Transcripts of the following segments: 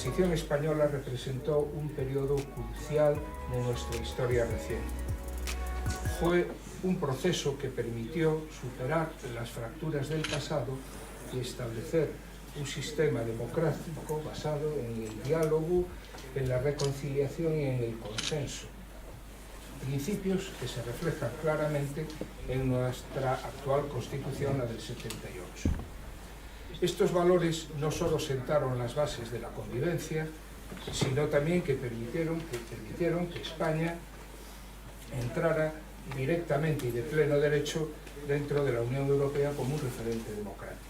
transición española representó un periodo crucial de nuestra historia reciente. Fue un proceso que permitió superar las fracturas del pasado y establecer un sistema democrático basado en el diálogo, en la reconciliación y en el consenso. Principios que se reflejan claramente en nuestra actual Constitución, la del 78. Estos valores no solo sentaron las bases de la convivencia, sino también que permitieron que España entrara directamente y de pleno derecho dentro de la Unión Europea como un referente democrático.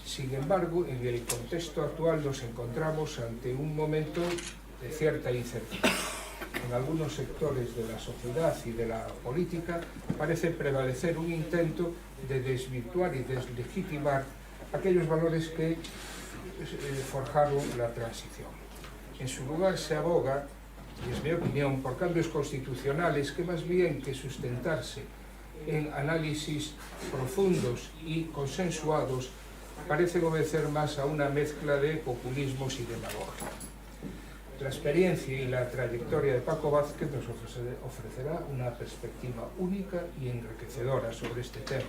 Sin embargo, en el contexto actual nos encontramos ante un momento de cierta incertidumbre. En algunos sectores de la sociedad y de la política parece prevalecer un intento de desvirtuar y deslegitimar aquellos valores que forjaron la transición. En su lugar se aboga, y es mi opinión, por cambios constitucionales que más bien que sustentarse en análisis profundos y consensuados parecen obedecer más a una mezcla de populismos y demagogia. La experiencia y la trayectoria de Paco Vázquez nos ofrecerá una perspectiva única y enriquecedora sobre este tema,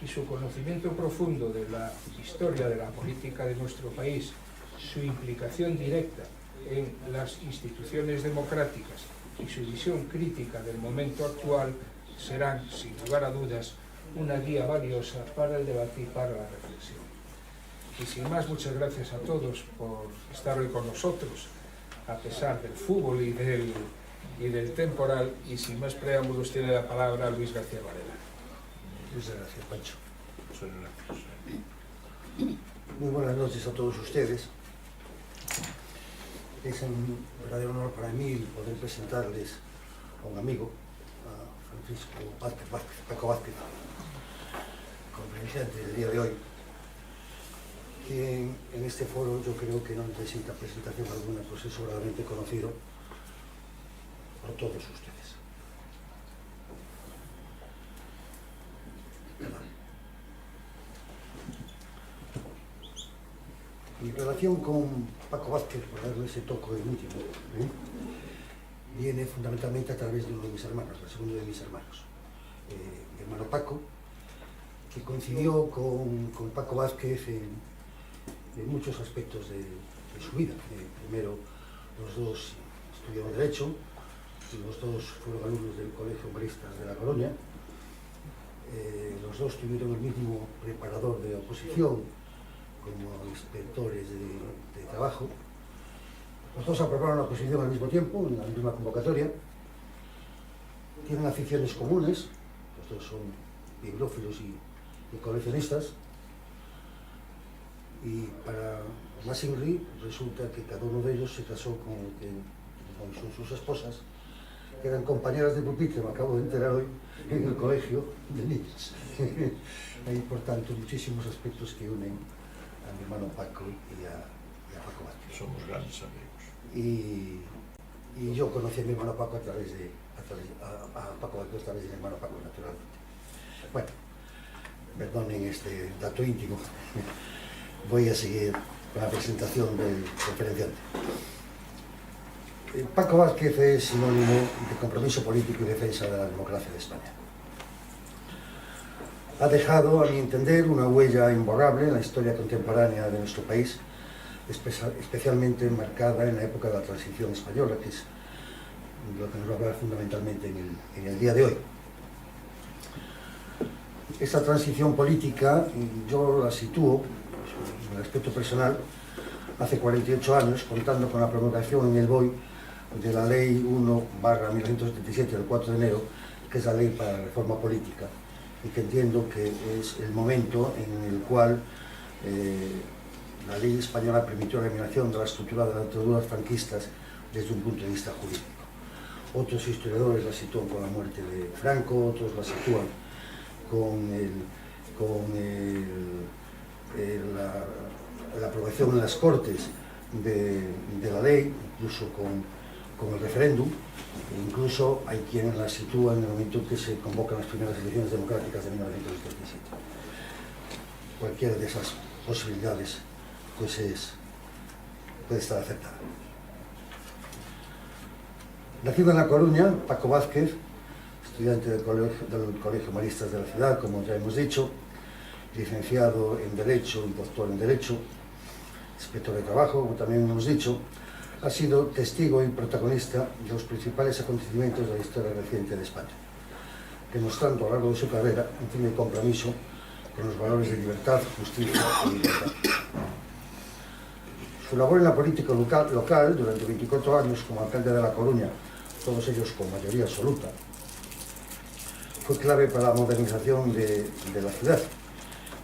y su conocimiento profundo de la historia de la política de nuestro país, su implicación directa en las instituciones democráticas y su visión crítica del momento actual serán, sin lugar a dudas, una guía valiosa para el debate y para la reflexión. Y sin más, muchas gracias a todos por estar hoy con nosotros, a pesar del fútbol y del temporal, y sin más preámbulos tiene la palabra Luis García Varela. Muchas gracias, Pancho. Muy buenas noches a todos ustedes. Es un verdadero honor para mí poder presentarles a un amigo, a Francisco Paco Vázquez, conferenciante del día de hoy, que en este foro yo creo que no necesita presentación alguna, pues es sobradamente conocido por todos ustedes. Mi relación con Paco Vázquez, por darle ese toque del último, viene fundamentalmente a través de uno de mis hermanos, el segundo de mis hermanos, mi hermano Paco, que coincidió con Paco Vázquez en muchos aspectos de su vida. Primero, los dos estudiaron Derecho, y los dos fueron alumnos del Colegio Maristas de La Coruña. Los dos tuvieron el mismo preparador de oposición como inspectores de trabajo. Los dos aprobaron la oposición al mismo tiempo, en la misma convocatoria. Tienen aficiones comunes, los dos son bibliófilos y coleccionistas. Y para más Inri, resulta que cada uno de ellos se casó con son sus esposas, que eran compañeras de pupitre, me acabo de enterar hoy, en el colegio de niños. Hay, por tanto, muchísimos aspectos que unen a mi hermano Paco y a Paco Vázquez. Somos grandes amigos. Y yo conocí a mi hermano Paco a Paco Vázquez a través de mi hermano Paco, naturalmente. Bueno, perdonen este dato íntimo. Voy a seguir con la presentación del conferenciante. Paco Vázquez es sinónimo de compromiso político y defensa de la democracia de España. Ha dejado, a mi entender, una huella imborrable en la historia contemporánea de nuestro país, especialmente marcada en la época de la transición española, que es lo que nos va a hablar fundamentalmente en el día de hoy. Esta transición política yo la sitúo, en el aspecto personal, hace 48 años, contando con la promulgación en el BOI de la Ley 1/1977 del 4 de enero, que es la Ley para la Reforma Política, y que entiendo que es el momento en el cual la ley española permitió la eliminación de la estructura de las dictaduras franquistas desde un punto de vista jurídico. Otros historiadores la sitúan con la muerte de Franco, otros la sitúan con la aprobación en las Cortes de la ley, incluso con el referéndum, e incluso hay quienes la sitúan en el momento en que se convocan las primeras elecciones democráticas de 1977. Cualquiera de esas posibilidades pues es puede estar acertada. Nacido en La Coruña, Paco Vázquez, estudiante del Colegio Maristas de la ciudad, como ya hemos dicho, licenciado en Derecho y doctor en Derecho, inspector de trabajo, como también hemos dicho, ha sido testigo y protagonista de los principales acontecimientos de la historia reciente de España, demostrando a lo largo de su carrera un firme compromiso con los valores de libertad, justicia y libertad. Su labor en la política local durante 24 años como alcalde de La Coruña, todos ellos con mayoría absoluta, fue clave para la modernización de la ciudad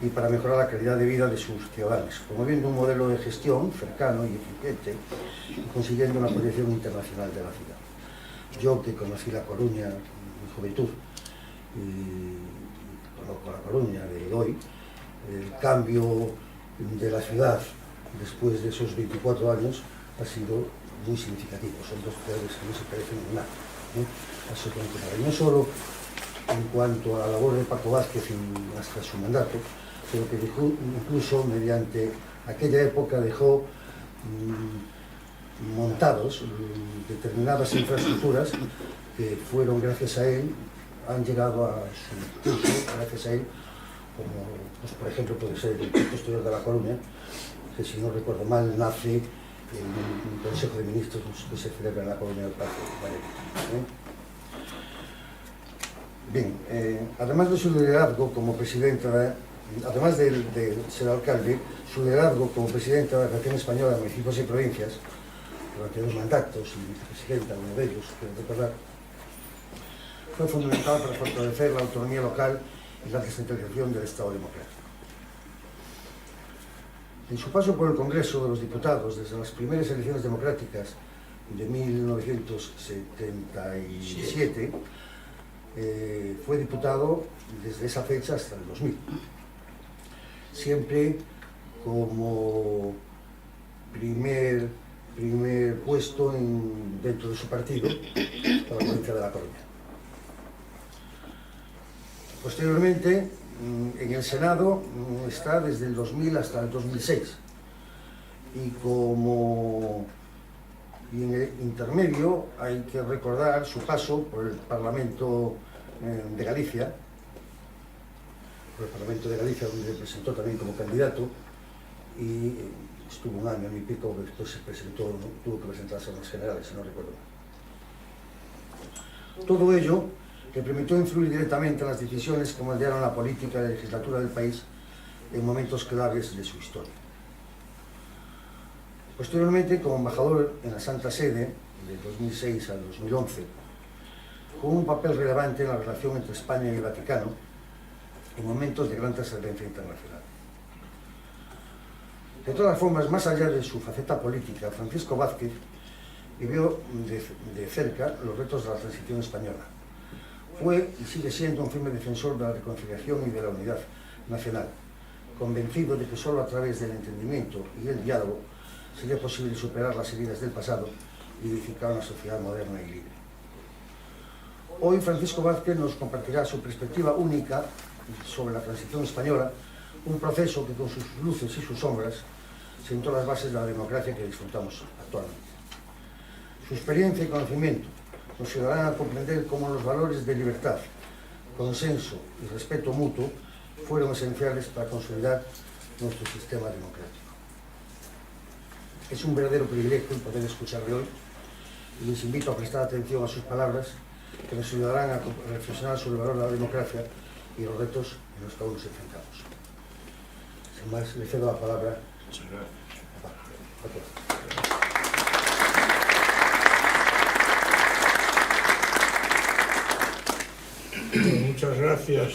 y para mejorar la calidad de vida de sus ciudadanos, promoviendo un modelo de gestión cercano y eficiente y consiguiendo una proyección internacional de la ciudad. Yo, que conocí La Coruña en juventud y conozco La Coruña de hoy, el cambio de la ciudad después de esos 24 años ha sido muy significativo. Son dos ciudades que no se parecen en nada, absolutamente nada. Y no solo en cuanto a la labor de Paco Vázquez hasta su mandato, sino que incluso mediante aquella época dejó montados determinadas infraestructuras que fueron gracias a él, han llegado a su curso gracias a él, como pues, por ejemplo puede ser el Instituto Exterior de La Coruña, que si no recuerdo mal nace en un Consejo de Ministros que se celebra en La Coruña del Parque de Bien, además de su liderazgo como presidenta, además de ser alcalde, su liderazgo como presidenta de la Federación Española de Municipios y Provincias, durante 2 mandatos y vicepresidenta, uno de ellos, quiero recordar, fue fundamental para fortalecer la autonomía local y la descentralización del Estado democrático. En su paso por el Congreso de los Diputados, desde las primeras elecciones democráticas de 1977, fue diputado desde esa fecha hasta el 2000, siempre como primer puesto dentro de su partido para la provincia de La Coruña. Posteriormente, en el Senado está desde el 2000 hasta el 2006 y en el intermedio hay que recordar su paso por el Parlamento de Galicia, donde se presentó también como candidato y estuvo 1 año y pico, después se presentó, tuvo que presentarse en las generales, si no recuerdo mal. Todo ello le permitió influir directamente en las decisiones que moldearon la política y la legislatura del país en momentos claves de su historia. Posteriormente, como embajador en la Santa Sede, del 2006 al 2011, jugó un papel relevante en la relación entre España y el Vaticano en momentos de gran trascendencia internacional. De todas formas, más allá de su faceta política, Francisco Vázquez vivió de cerca los retos de la transición española. Fue y sigue siendo un firme defensor de la reconciliación y de la unidad nacional, convencido de que solo a través del entendimiento y el diálogo sería posible superar las heridas del pasado y edificar una sociedad moderna y libre. Hoy Francisco Vázquez nos compartirá su perspectiva única sobre la transición española, un proceso que con sus luces y sus sombras sentó las bases de la democracia que disfrutamos actualmente. Su experiencia y conocimiento nos ayudarán a comprender cómo los valores de libertad, consenso y respeto mutuo fueron esenciales para consolidar nuestro sistema democrático. Es un verdadero privilegio el poder escucharle hoy y les invito a prestar atención a sus palabras que nos ayudarán a reflexionar sobre el valor de la democracia y los retos en los que aún nos enfrentamos. Sin más, le cedo la palabra. Muchas gracias. Muchas gracias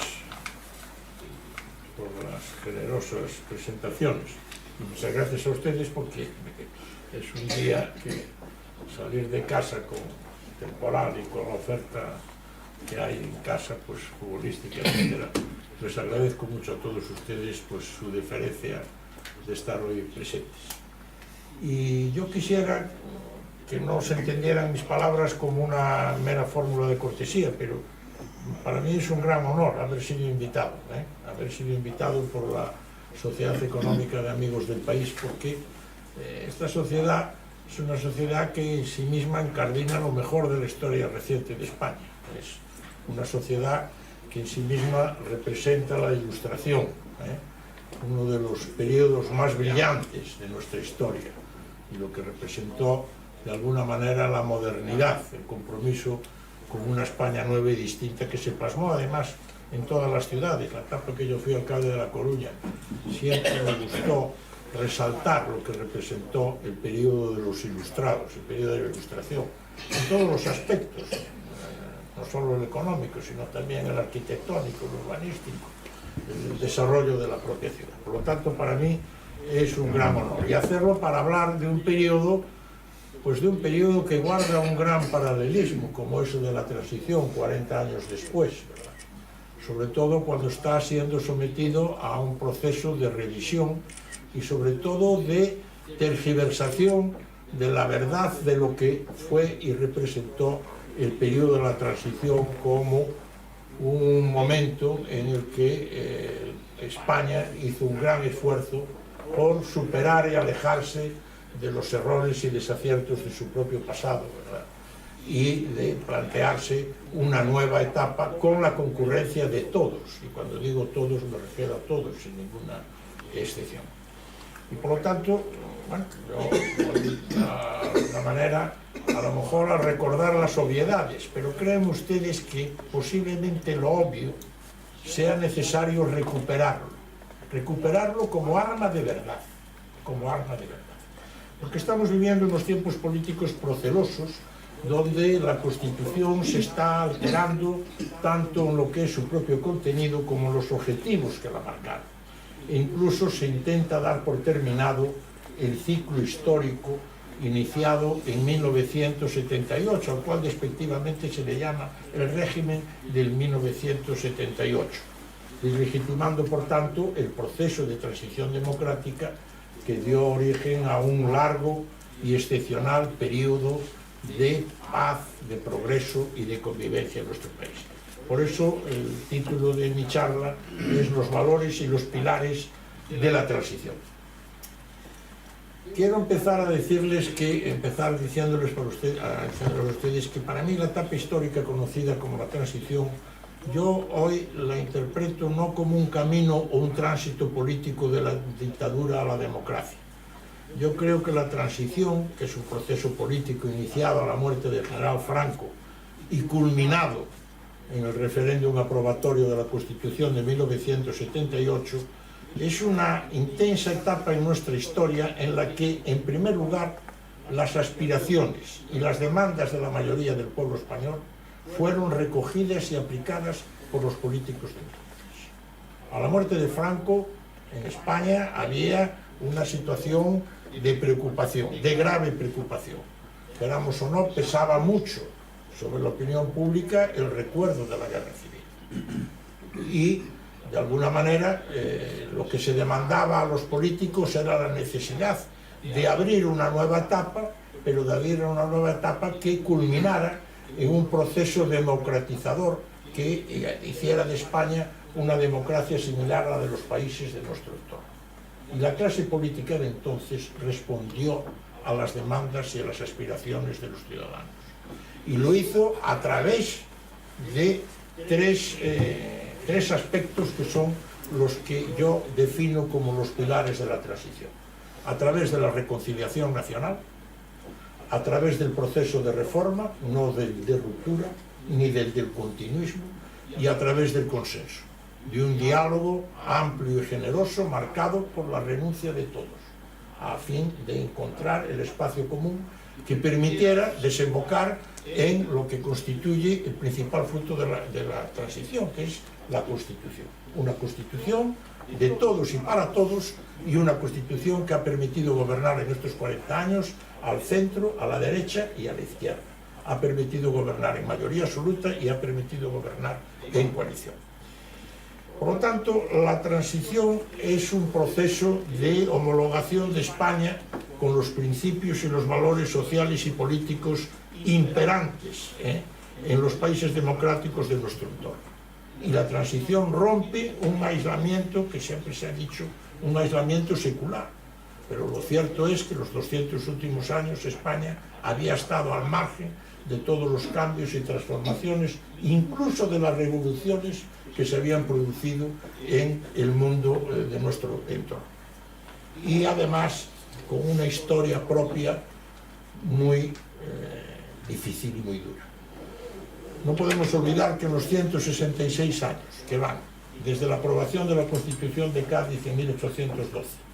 por las generosas presentaciones. Muchas gracias a ustedes porque es un día que salir de casa con temporal y con la oferta que hay en casa, pues futbolística, etc. Les agradezco mucho a todos ustedes pues su deferencia de estar hoy presentes. Y yo quisiera que no se entendieran mis palabras como una mera fórmula de cortesía, pero para mí es un gran honor haber sido invitado, por la Sociedad Económica de Amigos del País, porque Esta sociedad es una sociedad que en sí misma encardina lo mejor de la historia reciente de España. Es una sociedad que en sí misma representa la Ilustración, uno de los periodos más brillantes de nuestra historia, y lo que representó de alguna manera la modernidad, el compromiso con una España nueva y distinta que se plasmó además en todas las ciudades. La etapa que yo fui alcalde de La Coruña, siempre me gustó resaltar lo que representó el periodo de los ilustrados, el periodo de la Ilustración, en todos los aspectos, no solo el económico, sino también el arquitectónico, el urbanístico, el desarrollo de la propia ciudad. Por lo tanto, para mí es un gran honor. Y hacerlo para hablar de un periodo, pues de un periodo que guarda un gran paralelismo, como eso de la transición 40 años después, ¿verdad? Sobre todo cuando está siendo sometido a un proceso de revisión y sobre todo de tergiversación de la verdad de lo que fue y representó el periodo de la transición como un momento en el que España hizo un gran esfuerzo por superar y alejarse de los errores y desaciertos de su propio pasado, ¿verdad? Y de plantearse una nueva etapa con la concurrencia de todos, y cuando digo todos me refiero a todos, sin ninguna excepción. Y por lo tanto, bueno, yo voy de una manera, a lo mejor a recordar las obviedades, pero creen ustedes que posiblemente lo obvio sea necesario recuperarlo como arma de verdad, porque estamos viviendo unos tiempos políticos procelosos, donde la Constitución se está alterando tanto en lo que es su propio contenido como en los objetivos que la marcaron. E incluso se intenta dar por terminado el ciclo histórico iniciado en 1978, al cual despectivamente se le llama el régimen del 1978, deslegitimando por tanto el proceso de transición democrática que dio origen a un largo y excepcional periodo de paz, de progreso y de convivencia en nuestro país. Por eso el título de mi charla es Los valores y los pilares de la transición. Quiero empezar diciéndoles a ustedes que para mí la etapa histórica conocida como la transición, yo hoy la interpreto no como un camino o un tránsito político de la dictadura a la democracia. Yo creo que la transición, que es un proceso político iniciado a la muerte del general Franco y culminado en el referéndum aprobatorio de la Constitución de 1978, es una intensa etapa en nuestra historia en la que, en primer lugar, las aspiraciones y las demandas de la mayoría del pueblo español fueron recogidas y aplicadas por los políticos de entonces. A la muerte de Franco, en España había una situación de preocupación, de grave preocupación. Queramos o no, pesaba mucho sobre la opinión pública el recuerdo de la guerra civil. Y, de alguna manera, lo que se demandaba a los políticos era la necesidad de abrir una nueva etapa, pero de abrir una nueva etapa que culminara en un proceso democratizador que hiciera de España una democracia similar a la de los países de nuestro entorno. Y la clase política de entonces respondió a las demandas y a las aspiraciones de los ciudadanos. Y lo hizo a través de tres aspectos que son los que yo defino como los pilares de la transición. A través de la reconciliación nacional, a través del proceso de reforma, no del de ruptura, ni del continuismo, y a través del consenso, de un diálogo amplio y generoso marcado por la renuncia de todos, a fin de encontrar el espacio común que permitiera desembocar en lo que constituye el principal fruto de la transición, que es la Constitución. Una Constitución de todos y para todos, y una Constitución que ha permitido gobernar en estos 40 años al centro, a la derecha y a la izquierda. Ha permitido gobernar en mayoría absoluta y ha permitido gobernar en coalición. Por lo tanto, la transición es un proceso de homologación de España con los principios y los valores sociales y políticos imperantes en los países democráticos de nuestro entorno. Y la transición rompe un aislamiento que siempre se ha dicho, un aislamiento secular. pero lo cierto es que los 200 últimos años España había estado al margen de todos los cambios y transformaciones, incluso de las revoluciones que se habían producido en el mundo de nuestro entorno. Y además con una historia propia muy difícil y muy dura. No podemos olvidar que en los 166 años que van desde la aprobación de la Constitución de Cádiz en 1812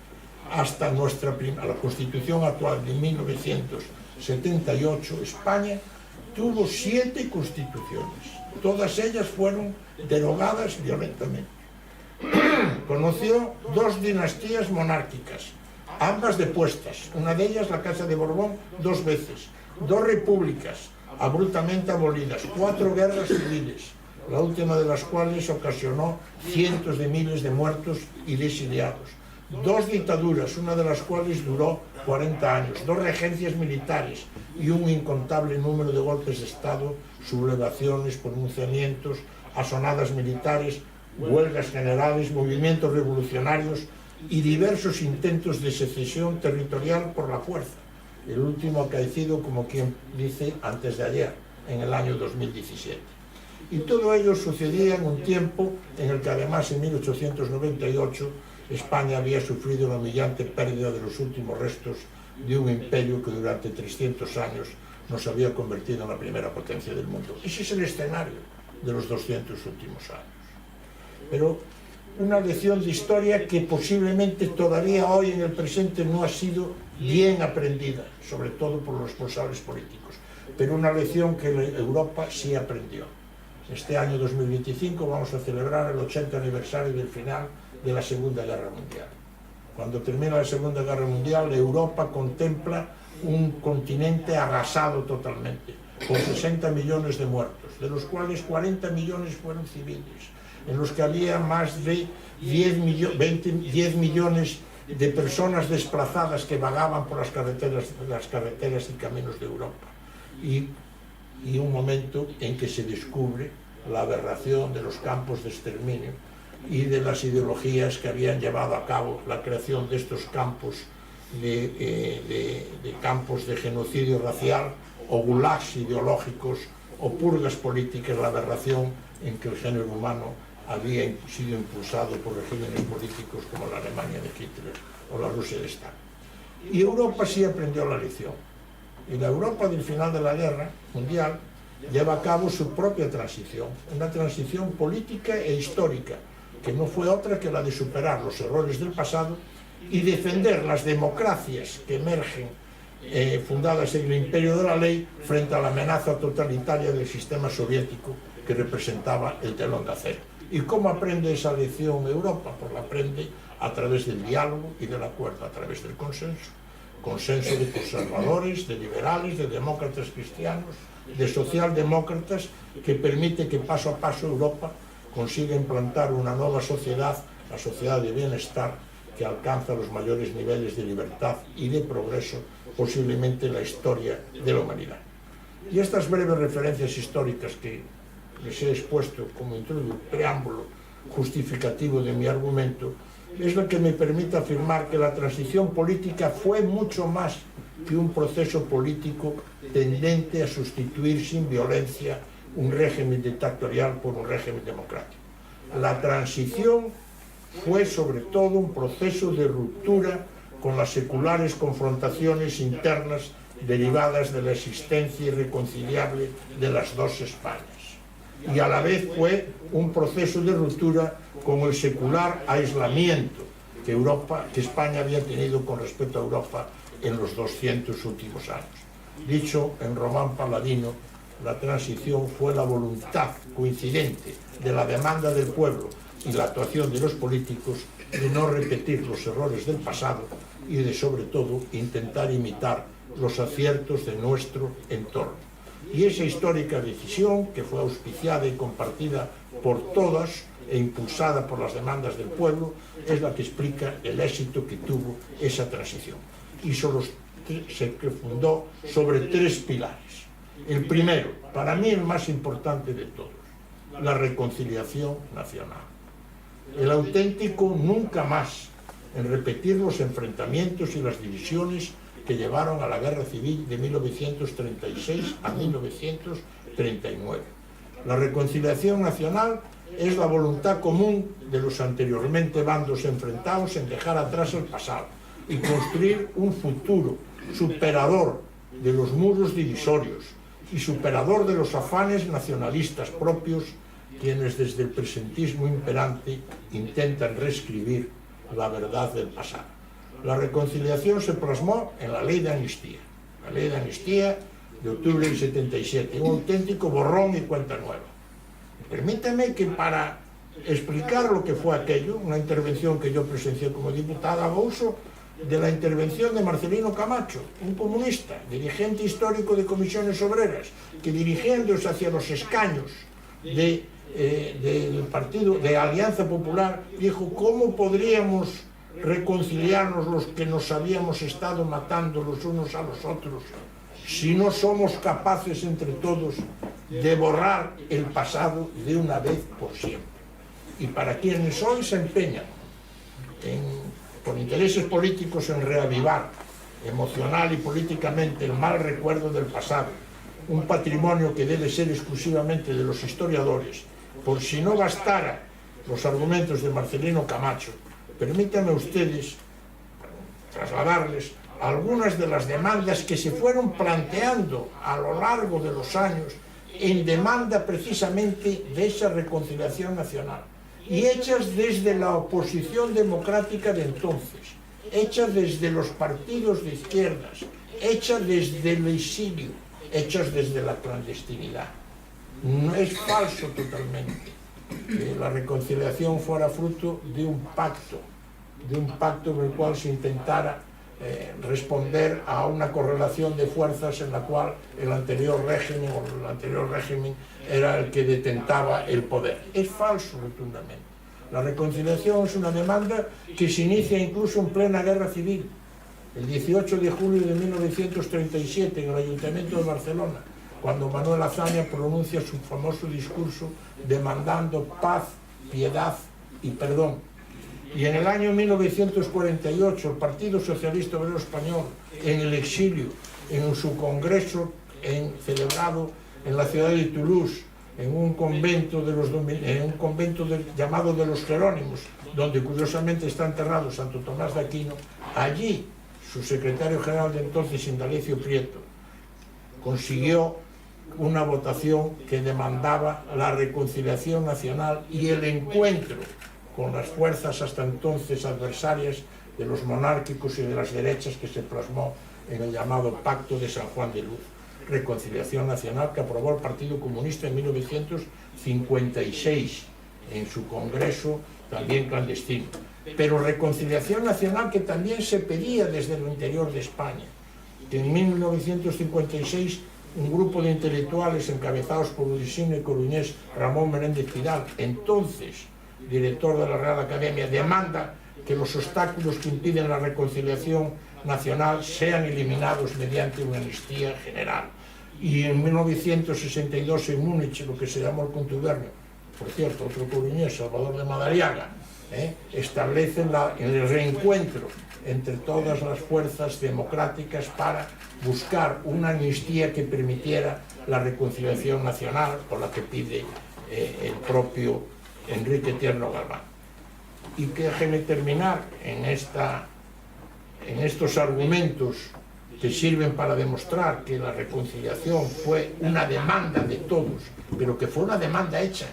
hasta la Constitución actual de 1978, España tuvo 7 constituciones. Todas ellas fueron derogadas violentamente. Conoció 2 dinastías monárquicas, ambas depuestas, una de ellas la Casa de Borbón 2 veces, 2 repúblicas abruptamente abolidas, 4 guerras civiles, la última de las cuales ocasionó cientos de miles de muertos y de exiliados, 2 dictaduras, una de las cuales duró 40 años, 2 regencias militares y un incontable número de golpes de Estado, sublevaciones, pronunciamientos, asonadas militares, huelgas generales, movimientos revolucionarios y diversos intentos de secesión territorial por la fuerza, el último acaecido, como quien dice, antes de ayer, en el año 2017. Y todo ello sucedía en un tiempo en el que además en 1898 España había sufrido la humillante pérdida de los últimos restos de un imperio que durante 300 años nos había convertido en la primera potencia del mundo. Ese es el escenario de los 200 últimos años. Pero una lección de historia que posiblemente todavía hoy en el presente no ha sido bien aprendida, sobre todo por los responsables políticos, pero una lección que Europa sí aprendió. Este año 2025 vamos a celebrar el 80 aniversario del final de la Segunda Guerra Mundial. Cuando termina la Segunda Guerra Mundial, Europa contempla un continente arrasado totalmente, con 60 millones de muertos, de los cuales 40 millones fueron civiles, en los que había más de 10 millones de personas desplazadas que vagaban por las carreteras y caminos de Europa. Y un momento en que se descubre la aberración de los campos de exterminio y de las ideologías que habían llevado a cabo la creación de estos campos de campos de genocidio racial o gulags ideológicos o purgas políticas, la aberración en que el género humano había sido impulsado por regímenes políticos como la Alemania de Hitler o la Rusia de Stalin. Y Europa sí aprendió la lección. Y la Europa del final de la guerra mundial lleva a cabo su propia transición, una transición política e histórica, que no fue otra que la de superar los errores del pasado y defender las democracias que emergen fundadas en el imperio de la ley frente a la amenaza totalitaria del sistema soviético que representaba el telón de acero. ¿Y cómo aprende esa lección Europa? Pues la aprende a través del diálogo y del acuerdo, a través del consenso. Consenso de conservadores, de liberales, de demócratas cristianos, de socialdemócratas, que permite que paso a paso Europa consiga implantar una nueva sociedad, la sociedad de bienestar, que alcanza los mayores niveles de libertad y de progreso posiblemente en la historia de la humanidad. Y estas breves referencias históricas que les he expuesto como preámbulo justificativo de mi argumento es lo que me permite afirmar que la transición política fue mucho más que un proceso político tendente a sustituir sin violencia un régimen dictatorial por un régimen democrático. La transición fue sobre todo un proceso de ruptura con las seculares confrontaciones internas derivadas de la existencia irreconciliable de las dos Españas. Y a la vez fue un proceso de ruptura con el secular aislamiento que España había tenido con respecto a Europa en los 200 últimos años. Dicho en román paladino, la transición fue la voluntad coincidente de la demanda del pueblo y la actuación de los políticos de no repetir los errores del pasado y de, sobre todo, intentar imitar los aciertos de nuestro entorno. Y esa histórica decisión, que fue auspiciada y compartida por todas e impulsada por las demandas del pueblo, es la que explica el éxito que tuvo esa transición. Y se fundó sobre 3 pilares. El primero, para mí el más importante de todos, la reconciliación nacional. El auténtico nunca más en repetir los enfrentamientos y las divisiones que llevaron a la Guerra Civil de 1936 a 1939. La reconciliación nacional es la voluntad común de los anteriormente bandos enfrentados en dejar atrás el pasado y construir un futuro superador de los muros divisorios y superador de los afanes nacionalistas propios, quienes desde el presentismo imperante intentan reescribir la verdad del pasado. La reconciliación se plasmó en la Ley de Amnistía, de octubre del 77, un auténtico borrón y cuenta nueva. Permítame que para explicar lo que fue aquello, una intervención que yo presencié como diputado, hago uso de la intervención de Marcelino Camacho, un comunista, dirigente histórico de Comisiones Obreras, que dirigiéndose hacia los escaños del partido de Alianza Popular, dijo: ¿cómo podríamos reconciliarnos los que nos habíamos estado matando los unos a los otros si no somos capaces entre todos de borrar el pasado de una vez por siempre? Y para quienes hoy se empeñan por intereses políticos en reavivar emocional y políticamente el mal recuerdo del pasado, un patrimonio que debe ser exclusivamente de los historiadores, por si no bastara los argumentos de Marcelino Camacho, permítanme ustedes trasladarles algunas de las demandas que se fueron planteando a lo largo de los años en demanda precisamente de esa reconciliación nacional, y hechas desde la oposición democrática de entonces, hechas desde los partidos de izquierdas, hechas desde el exilio, hechas desde la clandestinidad. No es falso totalmente que la reconciliación fuera fruto de un pacto en el cual se intentara responder a una correlación de fuerzas en la cual el anterior régimen era el que detentaba el poder. Es falso rotundamente. La reconciliación es una demanda que se inicia incluso en plena guerra civil. El 18 de julio de 1937, en el Ayuntamiento de Barcelona, cuando Manuel Azaña pronuncia su famoso discurso demandando paz, piedad y perdón. Y en el año 1948, el Partido Socialista Obrero Español, en el exilio, en su congreso celebrado en la ciudad de Toulouse, en un convento, llamado de los Jerónimos, donde curiosamente está enterrado Santo Tomás de Aquino, allí su secretario general de entonces, Indalecio Prieto, consiguió una votación que demandaba la reconciliación nacional y el encuentro con las fuerzas hasta entonces adversarias de los monárquicos y de las derechas, que se plasmó en el llamado Pacto de San Juan de Luz. Reconciliación nacional que aprobó el Partido Comunista en 1956 en su congreso también clandestino. Pero reconciliación nacional que también se pedía desde el interior de España, que en 1956 un grupo de intelectuales encabezados por el insigne coruñés Ramón Menéndez Pidal, entonces director de la Real Academia, demanda que los obstáculos que impiden la reconciliación nacional sean eliminados mediante una amnistía general. Y en 1962 en Múnich, lo que se llamó el contubernio, por cierto, otro coruñés, Salvador de Madariaga, establecen el reencuentro entre todas las fuerzas democráticas para buscar una amnistía que permitiera la reconciliación nacional, por la que pide el propio Enrique Tierno Galván. Y que déjeme terminar en estos argumentos que sirven para demostrar que la reconciliación fue una demanda de todos, pero que fue una demanda hecha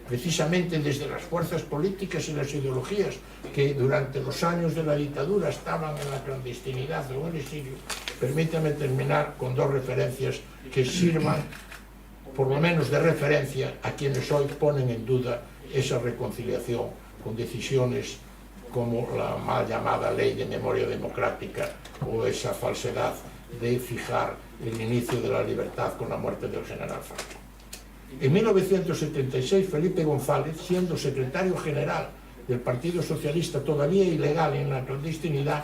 precisamente desde las fuerzas políticas y las ideologías que durante los años de la dictadura estaban en la clandestinidad o en el exilio. Permítame terminar con dos referencias que sirvan por lo menos de referencia a quienes hoy ponen en duda esa reconciliación con decisiones como la mal llamada Ley de Memoria Democrática o esa falsedad de fijar el inicio de la libertad con la muerte del general Franco. En 1976, Felipe González, siendo secretario general del Partido Socialista, todavía ilegal en la clandestinidad,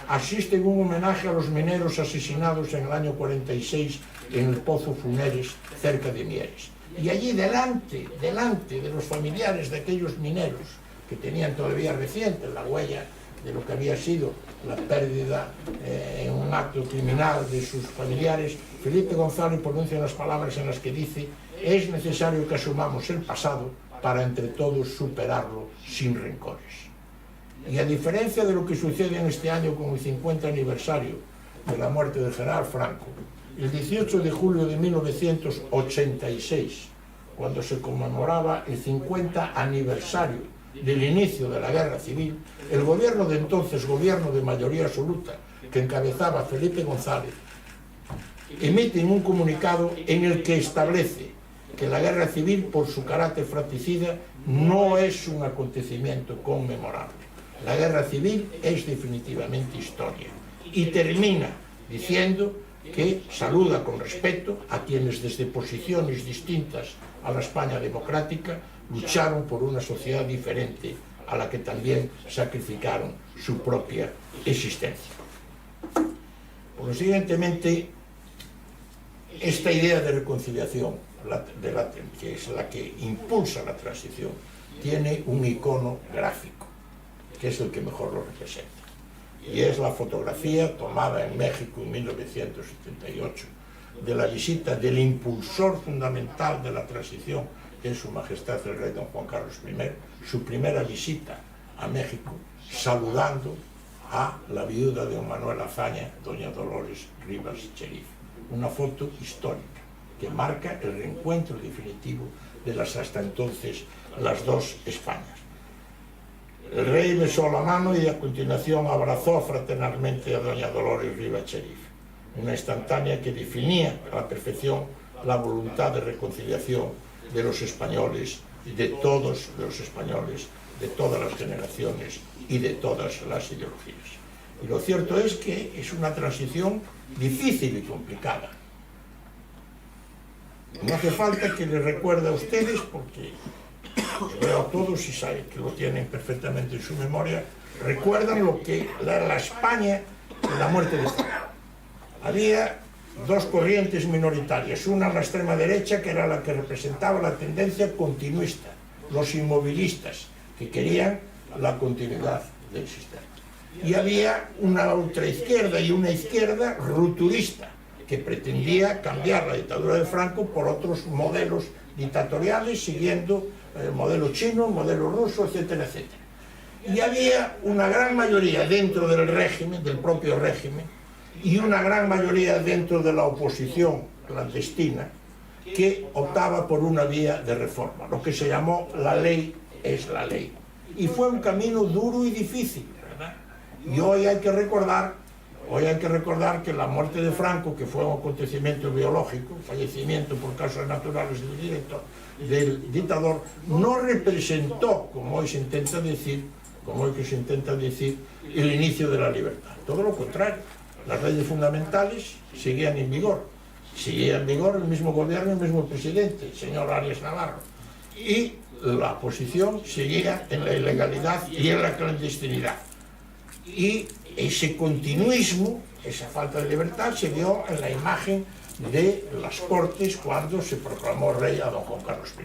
asiste en un homenaje a los mineros asesinados en el año 46 en el Pozo Funeres, cerca de Mieres. Y allí, delante de los familiares de aquellos mineros, que tenían todavía reciente la huella de lo que había sido la pérdida en un acto criminal de sus familiares, Felipe González pronuncia unas palabras en las que dice: es necesario que asumamos el pasado para entre todos superarlo sin rencores. Y a diferencia de lo que sucede en este año con el 50 aniversario de la muerte de General Franco, el 18 de julio de 1986, cuando se conmemoraba el 50 aniversario del inicio de la Guerra Civil, el gobierno de entonces, gobierno de mayoría absoluta, que encabezaba Felipe González, emite un comunicado en el que establece que la Guerra Civil, por su carácter fratricida, no es un acontecimiento conmemorable. La Guerra Civil es definitivamente historia. Y termina diciendo que saluda con respeto a quienes desde posiciones distintas a la España democrática lucharon por una sociedad diferente a la que también sacrificaron su propia existencia. Por consiguientemente, esta idea de reconciliación, que es la que impulsa la transición, tiene un icono gráfico, que es el que mejor lo representa. Y es la fotografía tomada en México en 1978 de la visita del impulsor fundamental de la transición, que es Su Majestad el Rey Don Juan Carlos I, su primera visita a México, saludando a la viuda de don Manuel Azaña, doña Dolores Rivas Cherif. Una foto histórica que marca el reencuentro definitivo de las hasta entonces las dos Españas. El rey besó la mano y a continuación abrazó fraternalmente a doña Dolores Rivas Cherif, una instantánea que definía a la perfección la voluntad de reconciliación de los españoles, de todos los españoles, de todas las generaciones y de todas las ideologías. Y lo cierto es que es una transición difícil y complicada. No hace falta que les recuerde a ustedes, porque veo a todos y saben que lo tienen perfectamente en su memoria, recuerdan lo que era la España de la muerte de Franco. Había dos corrientes minoritarias, una en la extrema derecha, que era la que representaba la tendencia continuista, los inmovilistas, que querían la continuidad del sistema. Y había una ultraizquierda y una izquierda rupturista, que pretendía cambiar la dictadura de Franco por otros modelos dictatoriales, siguiendo el modelo chino, el modelo ruso, etcétera, etcétera. Y había una gran mayoría dentro del régimen, del propio régimen, y una gran mayoría dentro de la oposición clandestina, que optaba por una vía de reforma, lo que se llamó la ley es la ley. Y fue un camino duro y difícil, ¿verdad? Y hoy hay que recordar que la muerte de Franco, que fue un acontecimiento biológico, fallecimiento por causas naturales del dictador, no representó, como hoy se intenta decir, el inicio de la libertad. Todo lo contrario, las leyes fundamentales seguían en vigor. Seguía en vigor el mismo gobierno, el mismo presidente, el señor Arias Navarro. Y la oposición seguía en la ilegalidad y en la clandestinidad. Y ese continuismo, esa falta de libertad, se vio en la imagen de las Cortes cuando se proclamó rey a don Juan Carlos I.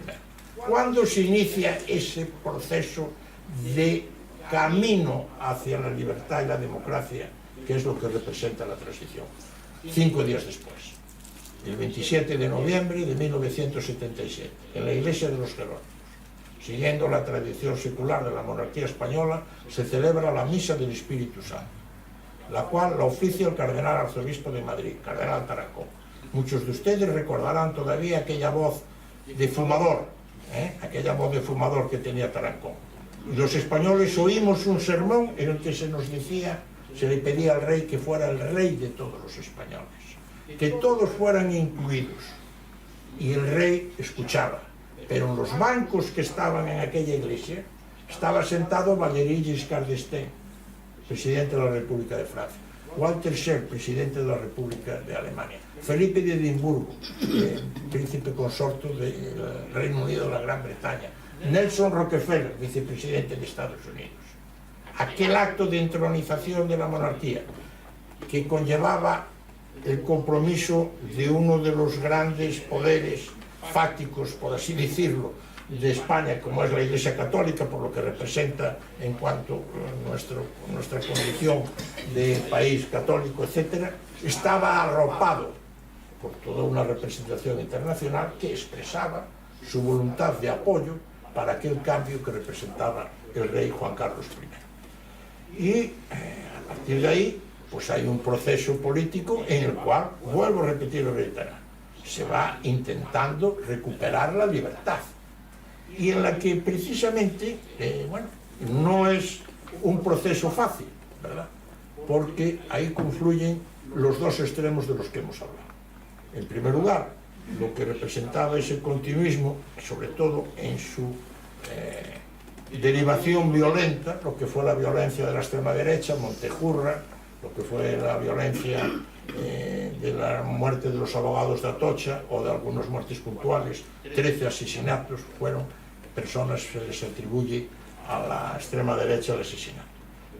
¿Cuándo se inicia ese proceso de camino hacia la libertad y la democracia, que es lo que representa la transición? 5 días después, el 27 de noviembre de 1977, en la iglesia de los Jerónimos. Siguiendo la tradición secular de la monarquía española, se celebra la Misa del Espíritu Santo, la cual la oficia el cardenal arzobispo de Madrid, cardenal Tarancón. Muchos de ustedes recordarán todavía aquella voz de fumador, que tenía Tarancón. Y los españoles oímos un sermón en el que se nos decía, se le pedía al rey que fuera el rey de todos los españoles, que todos fueran incluidos. Y el rey escuchaba. Pero en los bancos que estaban en aquella iglesia estaba sentado Valéry Giscard d'Estaing, presidente de la República de Francia, Walter Scheel, presidente de la República de Alemania, Felipe de Edimburgo, príncipe consorte del Reino Unido de la Gran Bretaña, Nelson Rockefeller, vicepresidente de Estados Unidos. Aquel acto de entronización de la monarquía, que conllevaba el compromiso de uno de los grandes poderes fácticos, por así decirlo, de España, como es la Iglesia Católica, por lo que representa en cuanto a nuestra condición de país católico, etc., estaba arropado por toda una representación internacional que expresaba su voluntad de apoyo para aquel cambio que representaba el rey Juan Carlos I. Y a partir de ahí, pues hay un proceso político en el cual, vuelvo a repetir y reiterar, se va intentando recuperar la libertad, y en la que precisamente, bueno, no es un proceso fácil, ¿verdad? Porque ahí confluyen los dos extremos de los que hemos hablado. En primer lugar, lo que representaba ese continuismo, sobre todo en su derivación violenta, lo que fue la violencia de la extrema derecha, Montejurra, lo que fue la violencia de la muerte de los abogados de Atocha o de algunas muertes puntuales, 13 asesinatos fueron personas que se les atribuye a la extrema derecha el asesinato.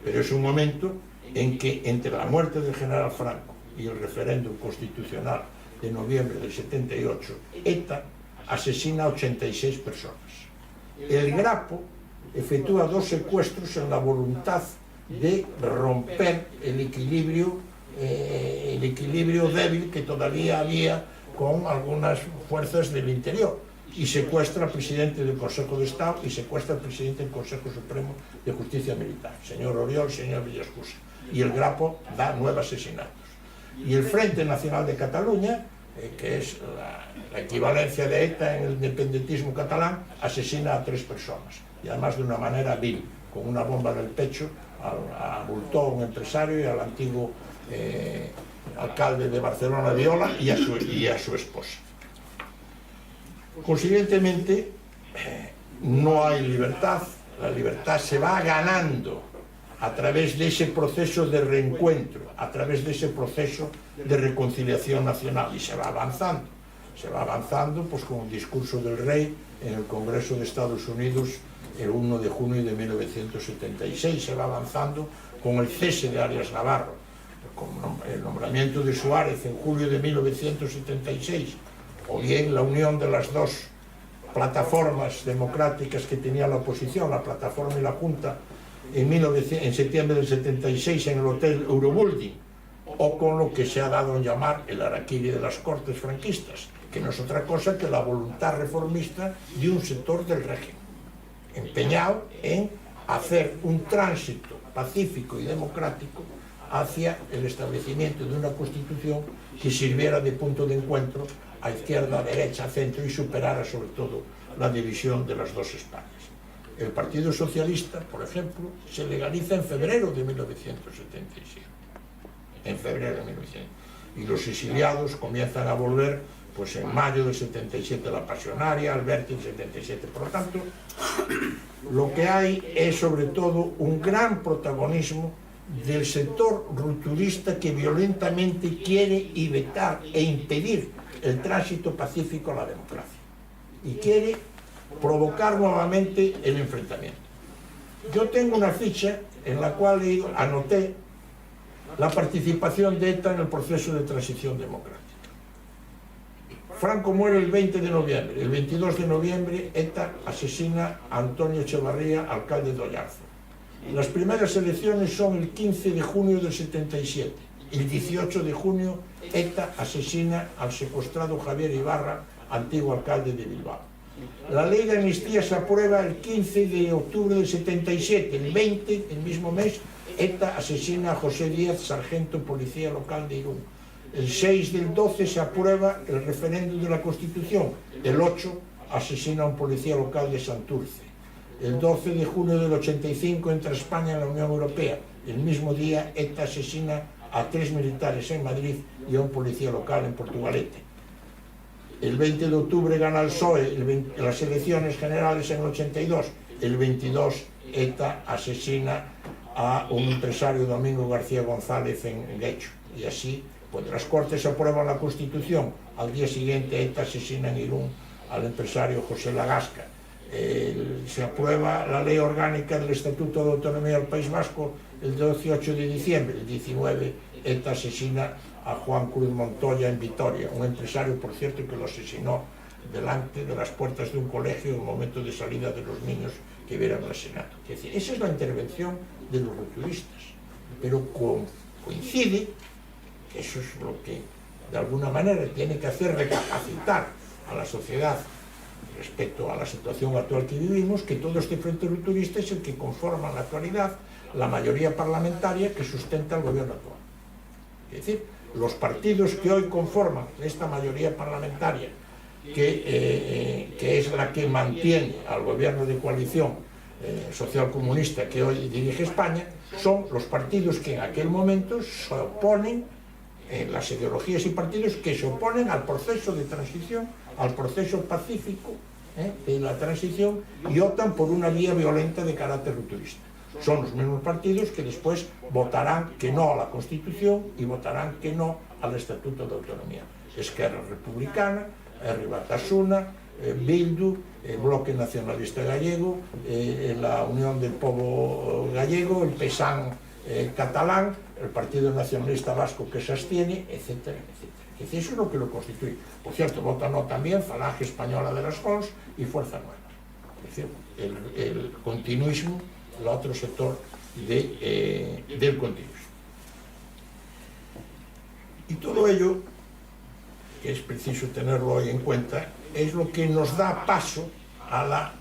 Pero es un momento en que entre la muerte del general Franco y el referéndum constitucional de noviembre del 78, ETA asesina a 86 personas. El Grapo efectúa 2 secuestros en la voluntad de romper el equilibrio débil que todavía había con algunas fuerzas del interior, y secuestra al presidente del Consejo de Estado y secuestra al presidente del Consejo Supremo de Justicia Militar, señor Oriol, señor Villascusa, y el Grapo da 9 asesinatos. Y el Frente Nacional de Cataluña, que es la equivalencia de ETA en el independentismo catalán, asesina a 3 personas, y además de una manera vil, con una bomba en el pecho, a Bultó, un empresario, y al antiguo alcalde de Barcelona, Viola, y a su esposa. Consiguientemente, no hay libertad. La libertad se va ganando a través de ese proceso de reencuentro, a través de ese proceso de reconciliación nacional, y se va avanzando pues con el discurso del rey en el Congreso de Estados Unidos el 1 de junio de 1976, se va avanzando con el cese de Arias Navarro, con el nombramiento de Suárez en julio de 1976, o bien la unión de las dos plataformas democráticas que tenía la oposición, la plataforma y la Junta, en septiembre del 76 en el Hotel Eurobuilding, o con lo que se ha dado en llamar el harakiri de las Cortes franquistas, que no es otra cosa que la voluntad reformista de un sector del régimen, empeñado en hacer un tránsito pacífico y democrático hacia el establecimiento de una constitución que sirviera de punto de encuentro a izquierda, derecha, centro, y superara sobre todo la división de las dos Españas. El Partido Socialista, por ejemplo, se legaliza en febrero de 1977. En febrero de 1977. Y los exiliados comienzan a volver pues en mayo del 77, la Pasionaria, Alberti del 77. Por lo tanto, lo que hay es sobre todo un gran protagonismo del sector rupturista que violentamente quiere vetar e impedir el tránsito pacífico a la democracia y quiere provocar nuevamente el enfrentamiento. Yo tengo una ficha en la cual anoté la participación de ETA en el proceso de transición democrática. Franco muere el 20 de noviembre. El 22 de noviembre ETA asesina a Antonio Echevarría, alcalde de Ollarzo. Las primeras elecciones son el 15 de junio del 77. El 18 de junio ETA asesina al secuestrado Javier Ibarra, antiguo alcalde de Bilbao. La ley de amnistía se aprueba el 15 de octubre del 77. El 20, el mismo mes, ETA asesina a José Díaz, sargento policía local de Irún. El 6 del 12 se aprueba el referéndum de la Constitución. El 8 asesina a un policía local de Santurce. El 12 de junio del 85 entra España en la Unión Europea. El mismo día ETA asesina a 3 militares en Madrid y a un policía local en Portugalete. El 20 de octubre gana el PSOE las elecciones generales en el 82. El 22 ETA asesina a un empresario, Domingo García González, en Guecho. Y así, pues las Cortes aprueban la Constitución. Al día siguiente ETA asesina en Irún al empresario José Lagasca. Se aprueba la ley orgánica del Estatuto de Autonomía del País Vasco el 18 de diciembre. El 19 ETA asesina a Juan Cruz Montoya en Vitoria, un empresario, por cierto, que lo asesinó delante de las puertas de un colegio en el momento de salida de los niños que vieran el asesinato. Es decir, esa es la intervención de los rupturistas, pero coincide, que eso es lo que de alguna manera tiene que hacer recapacitar a la sociedad respecto a la situación actual que vivimos, que todo este frente rupturista es el que conforma en la actualidad la mayoría parlamentaria que sustenta el gobierno actual. Es decir, los partidos que hoy conforman esta mayoría parlamentaria, que es la que mantiene al gobierno de coalición socialcomunista que hoy dirige España, son los partidos que en aquel momento se oponen, las ideologías y partidos que se oponen al proceso de transición, al proceso pacífico de la transición, y optan por una vía violenta de carácter rupturista. Son los mismos partidos que después votarán que no a la Constitución y votarán que no al Estatuto de Autonomía. Esquerra Republicana, Herri Batasuna, Bildu, el Bloque Nacionalista Gallego, la Unión del Povo Gallego, el PSAN catalán, el Partido Nacionalista Vasco que se abstiene, etcétera, etcétera. Es decir, eso es lo que lo constituye. Por cierto, votan no también Falange Española de las Jons y Fuerza Nueva. Es decir, el continuismo, el otro sector del continuismo. Y todo ello, que es preciso tenerlo hoy en cuenta, es lo que nos da paso a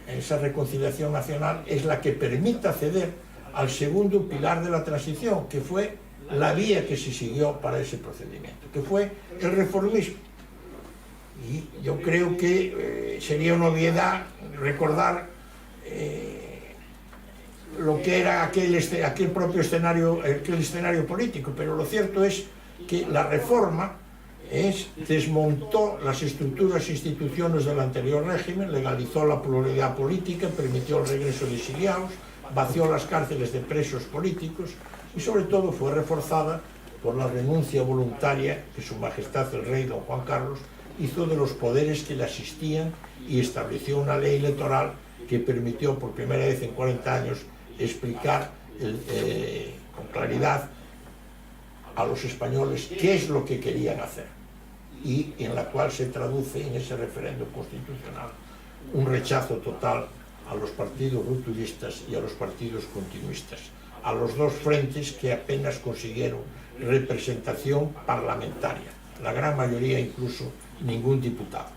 esa reconciliación nacional, es la que permite acceder al segundo pilar de la transición, que fue la vía que se siguió para ese procedimiento, que fue el reformismo. Y yo creo que sería una obviedad recordar lo que era aquel propio escenario, aquel escenario político, pero lo cierto es que la reforma desmontó las estructuras e instituciones del anterior régimen, legalizó la pluralidad política, permitió el regreso de exiliados, vació las cárceles de presos políticos y sobre todo fue reforzada por la renuncia voluntaria que Su Majestad el Rey Don Juan Carlos hizo de los poderes que le asistían y estableció una ley electoral que permitió por primera vez en 40 años explicar con claridad a los españoles qué es lo que querían hacer, y en la cual se traduce en ese referéndum constitucional un rechazo total a los partidos rupturistas y a los partidos continuistas, a los dos frentes que apenas consiguieron representación parlamentaria, la gran mayoría incluso ningún diputado,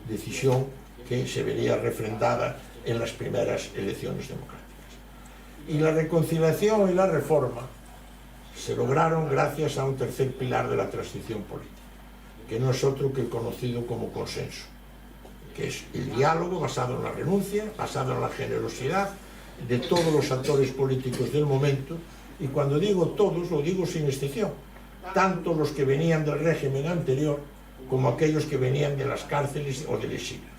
decisión que se vería refrendada en las primeras elecciones democráticas. Y la reconciliación y la reforma se lograron gracias a un tercer pilar de la transición política, que no es otro que el conocido como consenso, que es el diálogo basado en la renuncia, basado en la generosidad de todos los actores políticos del momento, y cuando digo todos, lo digo sin excepción, tanto los que venían del régimen anterior como aquellos que venían de las cárceles o del exilio.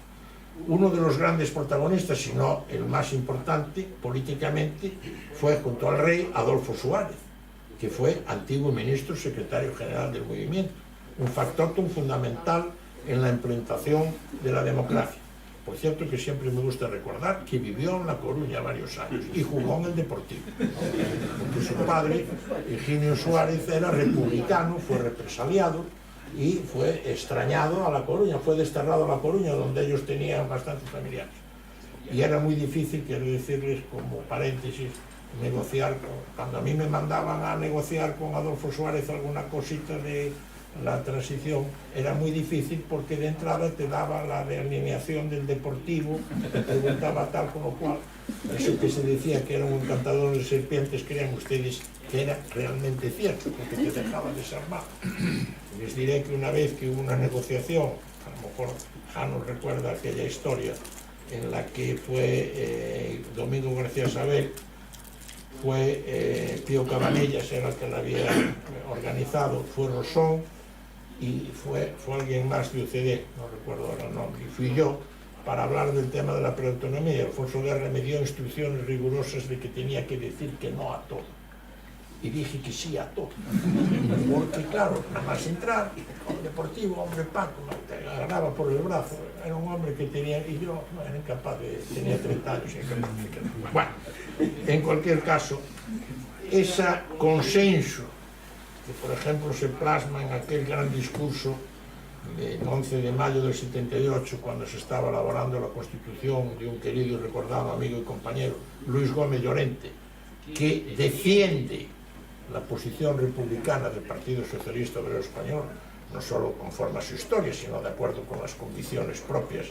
Uno de los grandes protagonistas, si no el más importante políticamente, fue junto al rey Adolfo Suárez, que fue antiguo ministro secretario general del movimiento, un factor fundamental en la implementación de la democracia. Por cierto, que siempre me gusta recordar que vivió en La Coruña varios años y jugó en el Deportivo, porque su padre, Higinio Suárez, era republicano, fue represaliado y fue extrañado a La Coruña, fue desterrado a La Coruña, donde ellos tenían bastantes familiares. Y era muy difícil, quiero decirles como paréntesis, negociar, cuando a mí me mandaban a negociar con Adolfo Suárez alguna cosita de la transición, era muy difícil porque de entrada te daba la alineación del Deportivo, te preguntaba tal como cual, eso que se decía que era un encantador de serpientes, crean ustedes que era realmente cierto, porque te dejaba desarmado. Les diré que una vez que hubo una negociación, a lo mejor Jano recuerda aquella historia en la que fue Domingo García Sabel, fue Pío Cabanellas, era el que la había organizado, fue Rosón y fue alguien más de UCD, no recuerdo ahora el nombre, y fui yo para hablar del tema de la preautonomía. Alfonso Guerra me dio instrucciones rigurosas de que tenía que decir que no a todo. Y dije que sí a todo. Porque claro, nada más entrar, el Deportivo, hombre Paco, te agarraba por el brazo, era un hombre que tenía, y yo no era incapaz tenía 30 años, incapaz de quedar. Bueno, en cualquier caso, ese consenso que por ejemplo se plasma en aquel gran discurso el 11 de mayo del 78, cuando se estaba elaborando la Constitución de un querido y recordado amigo y compañero, Luis Gómez Llorente, que defiende la posición republicana del Partido Socialista Obrero Español, no solo conforme a su historia, sino de acuerdo con las convicciones propias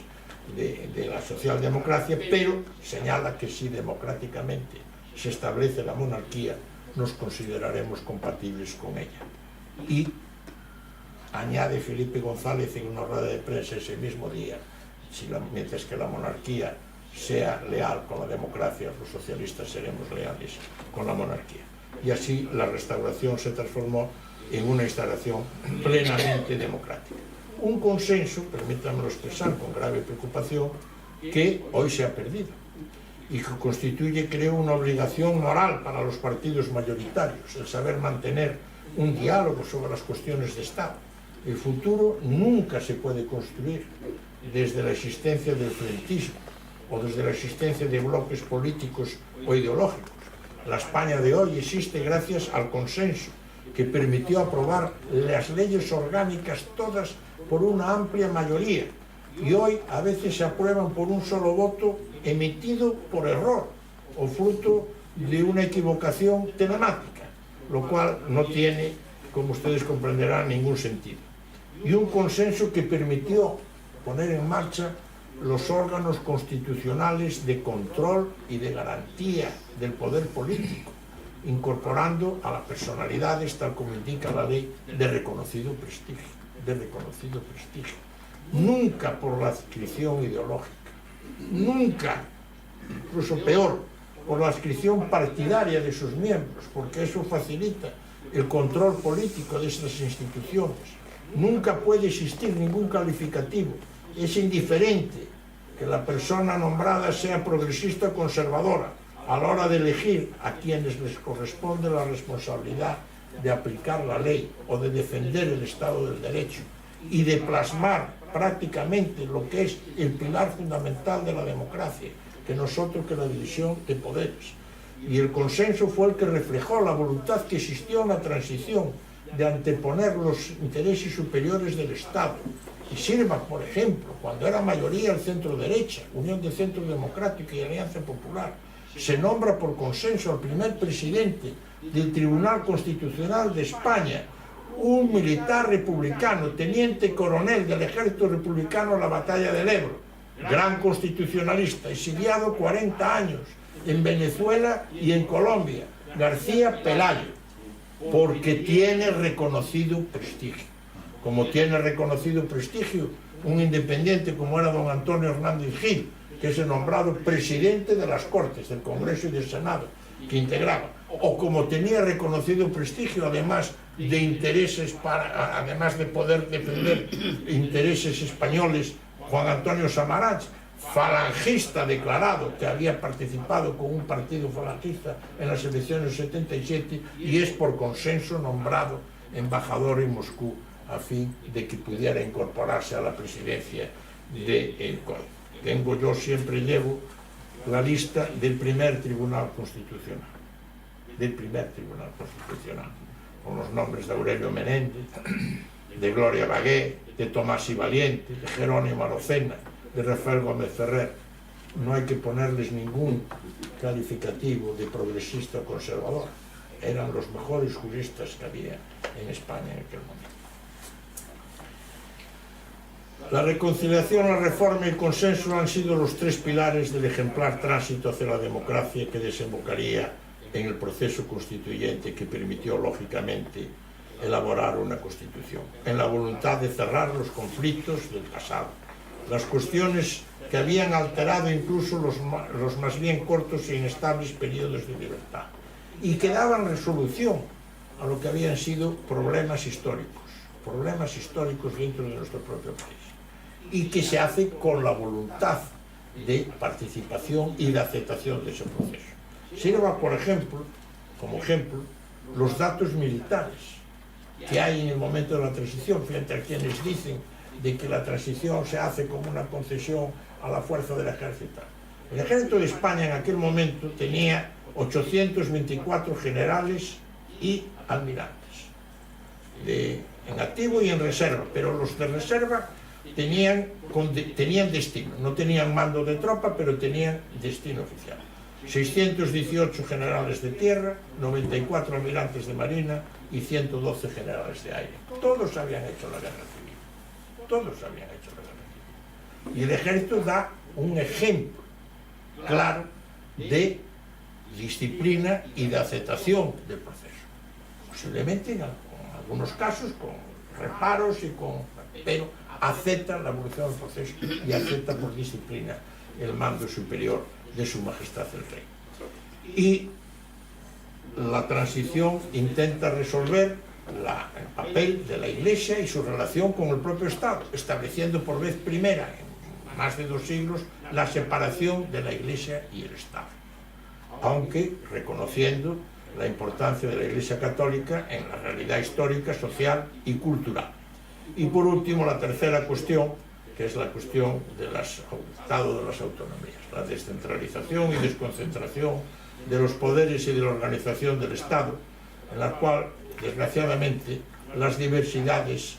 de la socialdemocracia, pero señala que si democráticamente se establece la monarquía, nos consideraremos compatibles con ella. Y añade Felipe González en una rueda de prensa ese mismo día, mientras que la monarquía sea leal con la democracia, los socialistas seremos leales con la monarquía. Y así la restauración se transformó en una instalación plenamente democrática. Un consenso, permítanmelo expresar con grave preocupación, que hoy se ha perdido y que constituye, creo, una obligación moral para los partidos mayoritarios, el saber mantener un diálogo sobre las cuestiones de Estado. El futuro nunca se puede construir desde la existencia del frentismo o desde la existencia de bloques políticos o ideológicos. La España de hoy existe gracias al consenso que permitió aprobar las leyes orgánicas todas por una amplia mayoría, y hoy a veces se aprueban por un solo voto emitido por error o fruto de una equivocación telemática, lo cual no tiene, como ustedes comprenderán, ningún sentido. Y un consenso que permitió poner en marcha los órganos constitucionales de control y de garantía del poder político, incorporando a las personalidades, tal como indica la ley, de reconocido prestigio. Nunca por la adscripción ideológica, nunca, incluso peor, por la adscripción partidaria de sus miembros, porque eso facilita el control político de estas instituciones. Nunca puede existir ningún calificativo. Es indiferente que la persona nombrada sea progresista o conservadora a la hora de elegir a quienes les corresponde la responsabilidad de aplicar la ley o de defender el Estado del Derecho y de plasmar prácticamente lo que es el pilar fundamental de la democracia, que no es otro que la división de poderes. Y el consenso fue el que reflejó la voluntad que existió en la transición de anteponer los intereses superiores del Estado. Y sirva, por ejemplo, cuando era mayoría el centro-derecha, Unión de Centro Democrático y Alianza Popular, se nombra por consenso al primer presidente del Tribunal Constitucional de España, un militar republicano, teniente coronel del ejército republicano en la batalla del Ebro, gran constitucionalista, exiliado 40 años en Venezuela y en Colombia, García Pelayo, porque tiene reconocido prestigio. Como tiene reconocido prestigio un independiente como era don Antonio Hernández Gil, que es el nombrado presidente de las Cortes, del Congreso y del Senado, que integraba, o como tenía reconocido prestigio, además de intereses además de poder defender intereses españoles, Juan Antonio Samaranch, falangista declarado, que había participado con un partido falangista en las elecciones del 77 y es por consenso nombrado embajador en Moscú a fin de que pudiera incorporarse a la presidencia del COI. Siempre llevo la lista del primer Tribunal Constitucional, con los nombres de Aurelio Menéndez, de Gloria Bagué, de Tomás y Valiente, de Jerónimo Arocena, de Rafael Gómez Ferrer. No hay que ponerles ningún calificativo de progresista o conservador. Eran los mejores juristas que había en España en aquel momento. La reconciliación, la reforma y el consenso han sido los tres pilares del ejemplar tránsito hacia la democracia que desembocaría en el proceso constituyente que permitió, lógicamente, elaborar una constitución, en la voluntad de cerrar los conflictos del pasado, las cuestiones que habían alterado incluso los más bien cortos e inestables periodos de libertad, y que daban resolución a lo que habían sido problemas históricos dentro de nuestro propio país, y que se hace con la voluntad de participación y de aceptación de ese proceso. Sirva, por ejemplo, como ejemplo, los datos militares que hay en el momento de la transición, frente a quienes dicen de que la transición se hace como una concesión a la fuerza del ejército. El ejército de España en aquel momento tenía 824 generales y almirantes, de en activo y en reserva, pero los de reserva tenían destino, no tenían mando de tropa, pero tenían destino oficial. 618 generales de tierra, 94 almirantes de marina y 112 generales de aire. Todos habían hecho la guerra civil. Todos habían hecho la guerra civil. Y el ejército da un ejemplo claro de disciplina y de aceptación del proceso. Posiblemente en algunos casos con reparos pero acepta la evolución del proceso y acepta por disciplina el mando superior de su majestad el rey. Y la transición intenta resolver el papel de la Iglesia y su relación con el propio Estado, estableciendo por vez primera en más de 2 siglos la separación de la Iglesia y el Estado, aunque reconociendo la importancia de la Iglesia Católica en la realidad histórica, social y cultural. Y por último, la tercera cuestión, que es la cuestión del Estado de las autonomías, la descentralización y desconcentración de los poderes y de la organización del Estado, en la cual, desgraciadamente, las diversidades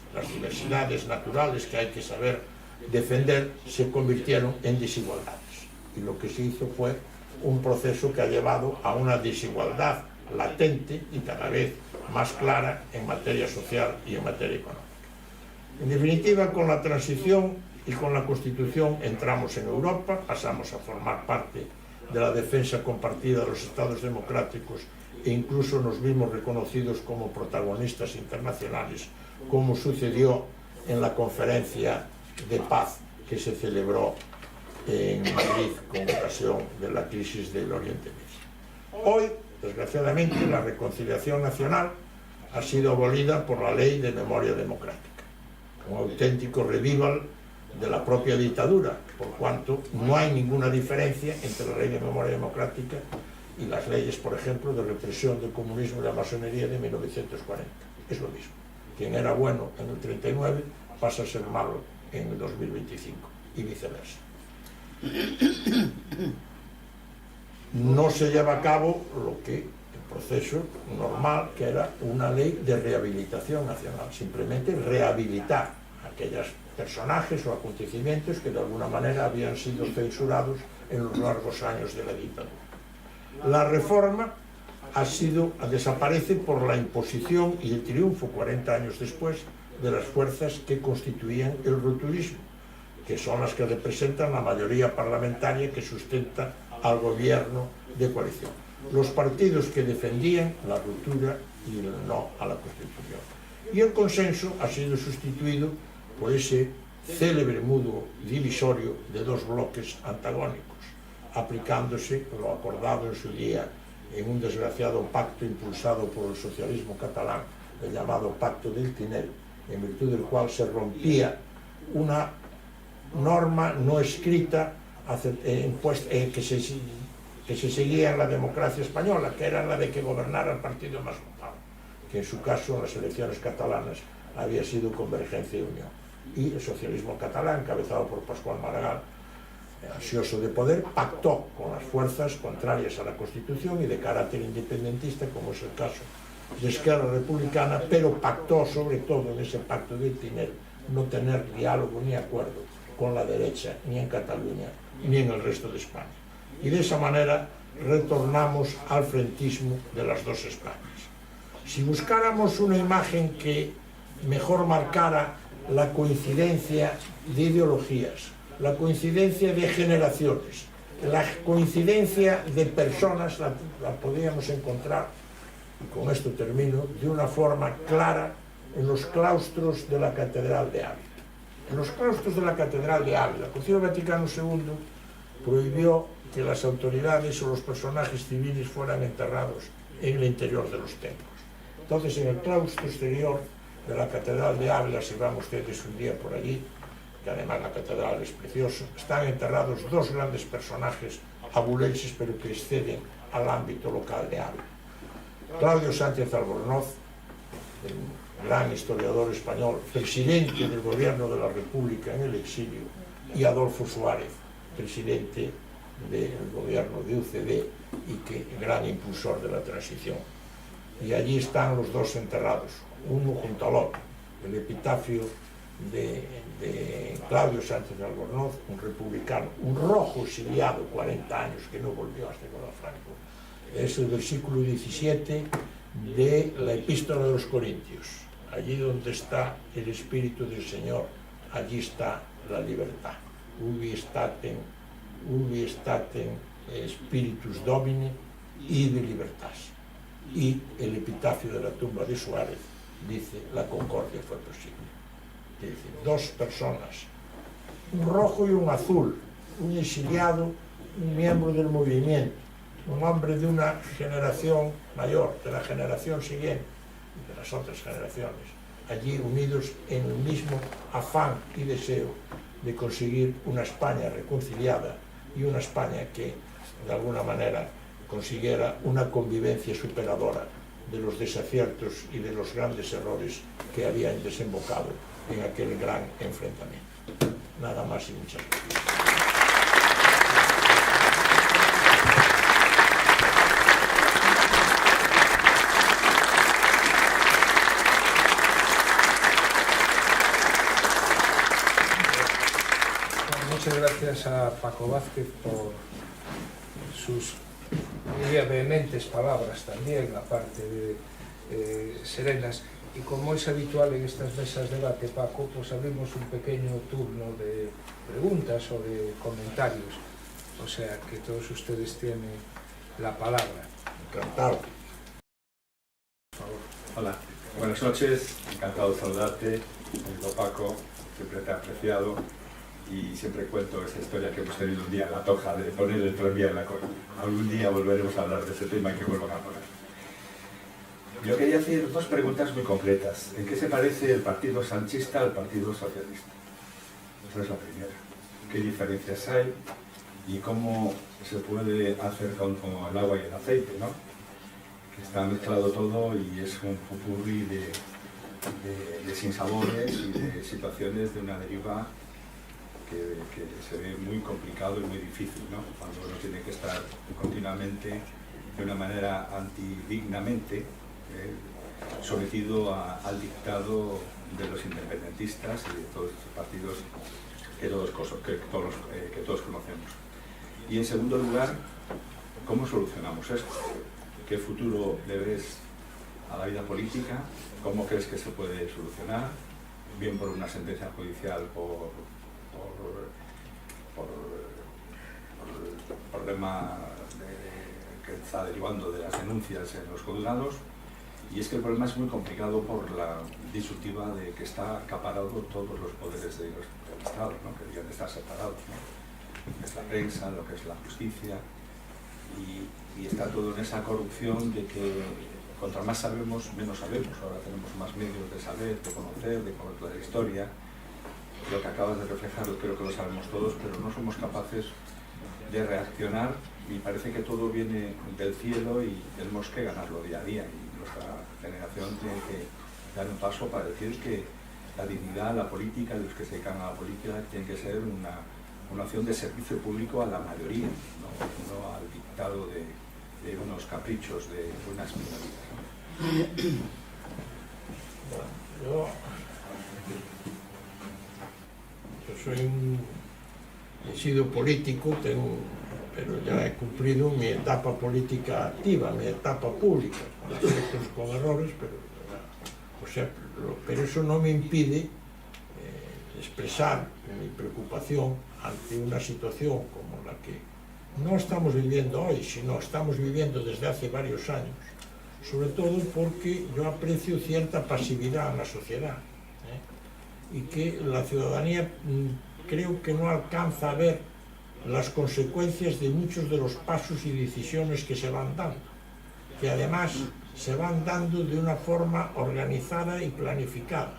naturales que hay que saber defender se convirtieron en desigualdades. Y lo que se hizo fue un proceso que ha llevado a una desigualdad latente y cada vez más clara en materia social y en materia económica. En definitiva, con la transición y con la Constitución entramos en Europa, pasamos a formar parte de la defensa compartida de los Estados democráticos e incluso nos vimos reconocidos como protagonistas internacionales, como sucedió en la conferencia de paz que se celebró en Madrid con ocasión de la crisis del Oriente Medio. Hoy, desgraciadamente, la reconciliación nacional ha sido abolida por la Ley de Memoria Democrática, un auténtico revival de la propia dictadura, por cuanto no hay ninguna diferencia entre la Ley de Memoria Democrática y las leyes, por ejemplo, de represión del comunismo y la masonería de 1940. Es lo mismo. Quien era bueno en el 39 pasa a ser malo en el 2025 y viceversa. No se lleva a cabo lo que el proceso normal, que era una ley de rehabilitación nacional, simplemente rehabilitar aquellos personajes o acontecimientos que de alguna manera habían sido censurados en los largos años de la dictadura. La reforma desaparece por la imposición y el triunfo 40 años después de las fuerzas que constituían el rupturismo, que son las que representan la mayoría parlamentaria que sustenta al gobierno de coalición. Los partidos que defendían la ruptura y el no a la Constitución. Y el consenso ha sido sustituido por ese célebre muro divisorio de 2 bloques antagónicos, aplicándose lo acordado en su día en un desgraciado pacto impulsado por el socialismo catalán, el llamado Pacto del Tinel, en virtud del cual se rompía una norma no escrita que se seguía en la democracia española, que era la de que gobernara el partido más votado, que en su caso en las elecciones catalanas había sido Convergencia y Unión. Y el socialismo catalán, encabezado por Pascual Maragall, ansioso de poder, pactó con las fuerzas contrarias a la Constitución y de carácter independentista, como es el caso de Esquerra Republicana, pero pactó sobre todo en ese pacto del Tinel no tener diálogo ni acuerdo con la derecha, ni en Cataluña, ni en el resto de España. Y de esa manera retornamos al frentismo de las 2 Españas. Si buscáramos una imagen que mejor marcara la coincidencia de ideologías, la coincidencia de generaciones, la coincidencia de personas, la podríamos encontrar, y con esto termino, de una forma clara en los claustros de la Catedral de Ávila. En los claustros de la Catedral de Ávila, el Concilio Vaticano II prohibió que las autoridades o los personajes civiles fueran enterrados en el interior de los templos. Entonces, en el claustro exterior de la Catedral de Ávila, si van ustedes un día por allí, que además la catedral es preciosa, están enterrados 2 grandes personajes abulenses, pero que exceden al ámbito local de Ávila. Claudio Sánchez Albornoz, el gran historiador español, presidente del gobierno de la República en el exilio, y Adolfo Suárez, presidente del gobierno de UCD y gran impulsor de la transición. Y allí están los 2 enterrados, uno junto al otro, el epitafio de Claudio Sánchez Albornoz, un republicano, un rojo exiliado, 40 años, que no volvió hasta Nicolás Franco. Es el versículo 17 de la Epístola de los Corintios. Allí donde está el Espíritu del Señor, allí está la libertad. Ubi statem spiritus Domini, ibi libertas. Y el epitafio de la tumba de Suárez dice: la concordia fue posible. Es decir, dos personas, un rojo y un azul, un exiliado, un miembro del movimiento, un hombre de una generación mayor, de la generación siguiente y de las otras generaciones, allí unidos en el mismo afán y deseo de conseguir una España reconciliada y una España que, de alguna manera, consiguiera una convivencia superadora de los desaciertos y de los grandes errores que habían desembocado en aquel gran enfrentamiento. Nada más y muchas gracias. Muchas gracias a Paco Vázquez por sus vehementes palabras también, aparte de serenas. Y como es habitual en estas mesas de debate, Paco, pues abrimos un pequeño turno de preguntas o de comentarios. O sea que todos ustedes tienen la palabra. Encantado. Por favor. Hola, buenas noches, encantado de saludarte, amigo Paco, siempre te he apreciado y siempre cuento esa historia que hemos tenido un día en La Toja de poner el tranvía en la cola. Algún día volveremos a hablar de ese tema y que vuelvan a poner. Yo quería hacer dos preguntas muy concretas. ¿En qué se parece el Partido Sanchista al Partido Socialista? Esa es la primera. ¿Qué diferencias hay? Y cómo se puede hacer con el agua y el aceite, ¿no? Que está mezclado todo y es un popurrí de sinsabores y de situaciones de una deriva que se ve muy complicado y muy difícil, ¿no? Cuando uno tiene que estar continuamente, de una manera antidignamente, sometido al dictado de los independentistas y de todos estos partidos que todos conocemos. Y en segundo lugar, ¿cómo solucionamos esto? ¿Qué futuro le ves a la vida política? ¿Cómo crees que se puede solucionar? Bien por una sentencia judicial, por el problema que está derivando de las denuncias en los juzgados. Y es que el problema es muy complicado por la disyuntiva de que está acaparado todos los poderes del Estado, ¿no? Que deberían estar separados, ¿no? Lo que es la prensa, lo que es la justicia, y está todo en esa corrupción de que contra más sabemos, menos sabemos. Ahora tenemos más medios de saber, de conocer la historia. Lo que acabas de reflejar creo que lo sabemos todos, pero no somos capaces de reaccionar y parece que todo viene del cielo y tenemos que ganarlo día a día. Y nuestra generación tiene que dar un paso para decir que la dignidad, la política, los que se dedican a la política, tiene que ser una acción de servicio público a la mayoría, no al dictado de unos caprichos de unas minorías. Yo he sido político, pero ya he cumplido mi etapa política activa, mi etapa pública, con errores, pero eso no me impide expresar mi preocupación ante una situación como la que no estamos viviendo hoy, sino estamos viviendo desde hace varios años, sobre todo porque yo aprecio cierta pasividad en la sociedad, y que la ciudadanía creo que no alcanza a ver las consecuencias de muchos de los pasos y decisiones que se van dando, que además se van dando de una forma organizada y planificada,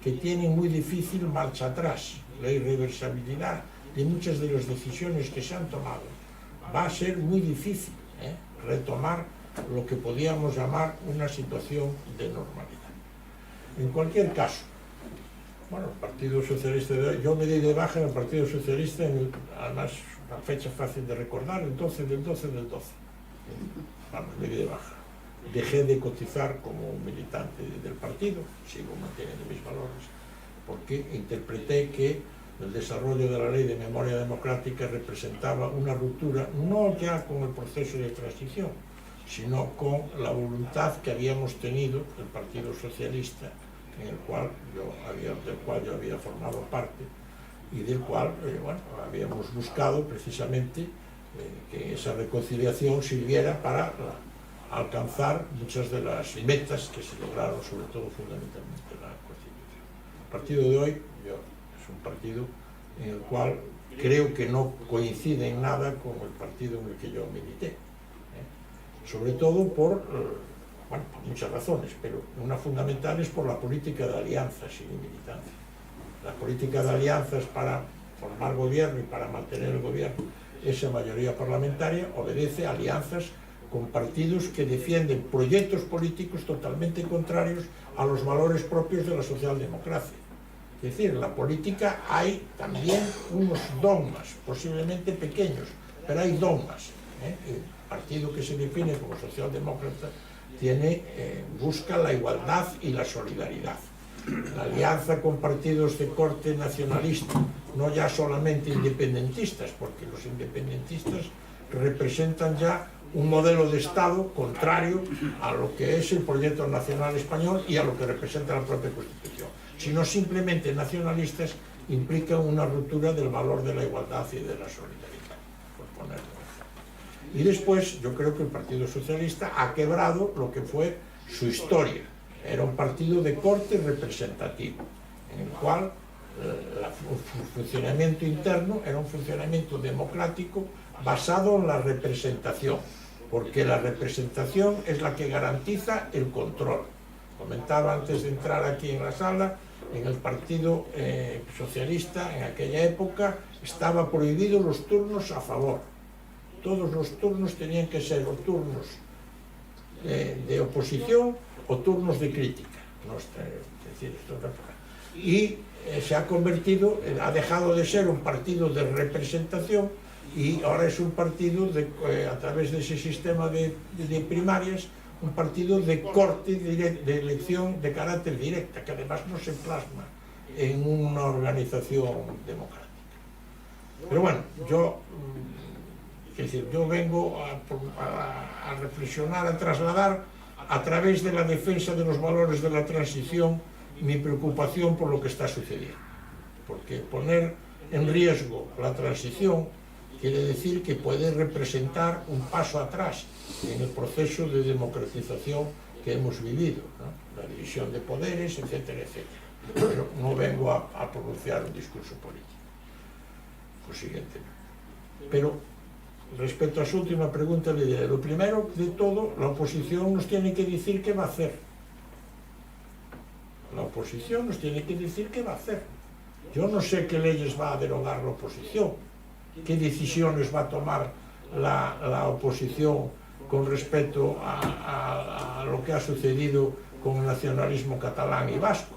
que tienen muy difícil marcha atrás. La irreversibilidad de muchas de las decisiones que se han tomado va a ser muy difícil retomar lo que podíamos llamar una situación de normalidad. En cualquier caso, bueno, el Partido Socialista, yo me di de baja en el Partido Socialista, además una fecha fácil de recordar, el 12 del 12 del 12. Vamos, me di de baja. dejé de cotizar como militante del partido, sigo manteniendo mis valores, porque interpreté que el desarrollo de la Ley de Memoria Democrática representaba una ruptura no ya con el proceso de transición, sino con la voluntad que habíamos tenido el Partido Socialista, del cual yo había formado parte, y del cual habíamos buscado precisamente que esa reconciliación sirviera para alcanzar muchas de las metas que se lograron, sobre todo fundamentalmente la Constitución. El partido de hoy es un partido en el cual creo que no coincide en nada con el partido en el que yo milité, sobre todo por muchas razones, pero una fundamental es por la política de alianzas y de militancia. La política de alianzas para formar gobierno y para mantener el gobierno, esa mayoría parlamentaria obedece a alianzas con partidos que defienden proyectos políticos totalmente contrarios a los valores propios de la socialdemocracia. Es decir, en la política hay también unos dogmas, posiblemente pequeños, pero hay dogmas. El partido que se define como socialdemócrata busca la igualdad y la solidaridad. La alianza con partidos de corte nacionalista, no ya solamente independentistas, porque los independentistas representan ya un modelo de Estado contrario a lo que es el proyecto nacional español y a lo que representa la propia Constitución, sino simplemente nacionalistas, implican una ruptura del valor de la igualdad y de la solidaridad, por ponerlo. Y después yo creo que el Partido Socialista ha quebrado lo que fue su historia. Era un partido de corte representativo, en el cual su funcionamiento interno era un funcionamiento democrático basado en la representación, porque la representación es la que garantiza el control. Comentaba antes de entrar aquí en la sala, en el Partido Socialista en aquella época estaba prohibido los turnos a favor. Todos los turnos tenían que ser o turnos de oposición o turnos de crítica. Y se ha convertido, ha dejado de ser un partido de representación y ahora es un partido, a través de ese sistema de primarias, un partido de corte, de elección de carácter directa, que además no se plasma en una organización democrática. Pero bueno, yo vengo a reflexionar, a trasladar a través de la defensa de los valores de la transición mi preocupación por lo que está sucediendo. Porque poner en riesgo la transición quiere decir que puede representar un paso atrás en el proceso de democratización que hemos vivido, ¿no? La división de poderes, etcétera, etcétera. Pero no vengo a pronunciar un discurso político, consiguientemente. Pero respecto a su última pregunta, le diré, lo primero de todo, la oposición nos tiene que decir qué va a hacer. La oposición nos tiene que decir qué va a hacer. Yo no sé qué leyes va a derogar la oposición, qué decisiones va a tomar la oposición con respecto a lo que ha sucedido con el nacionalismo catalán y vasco,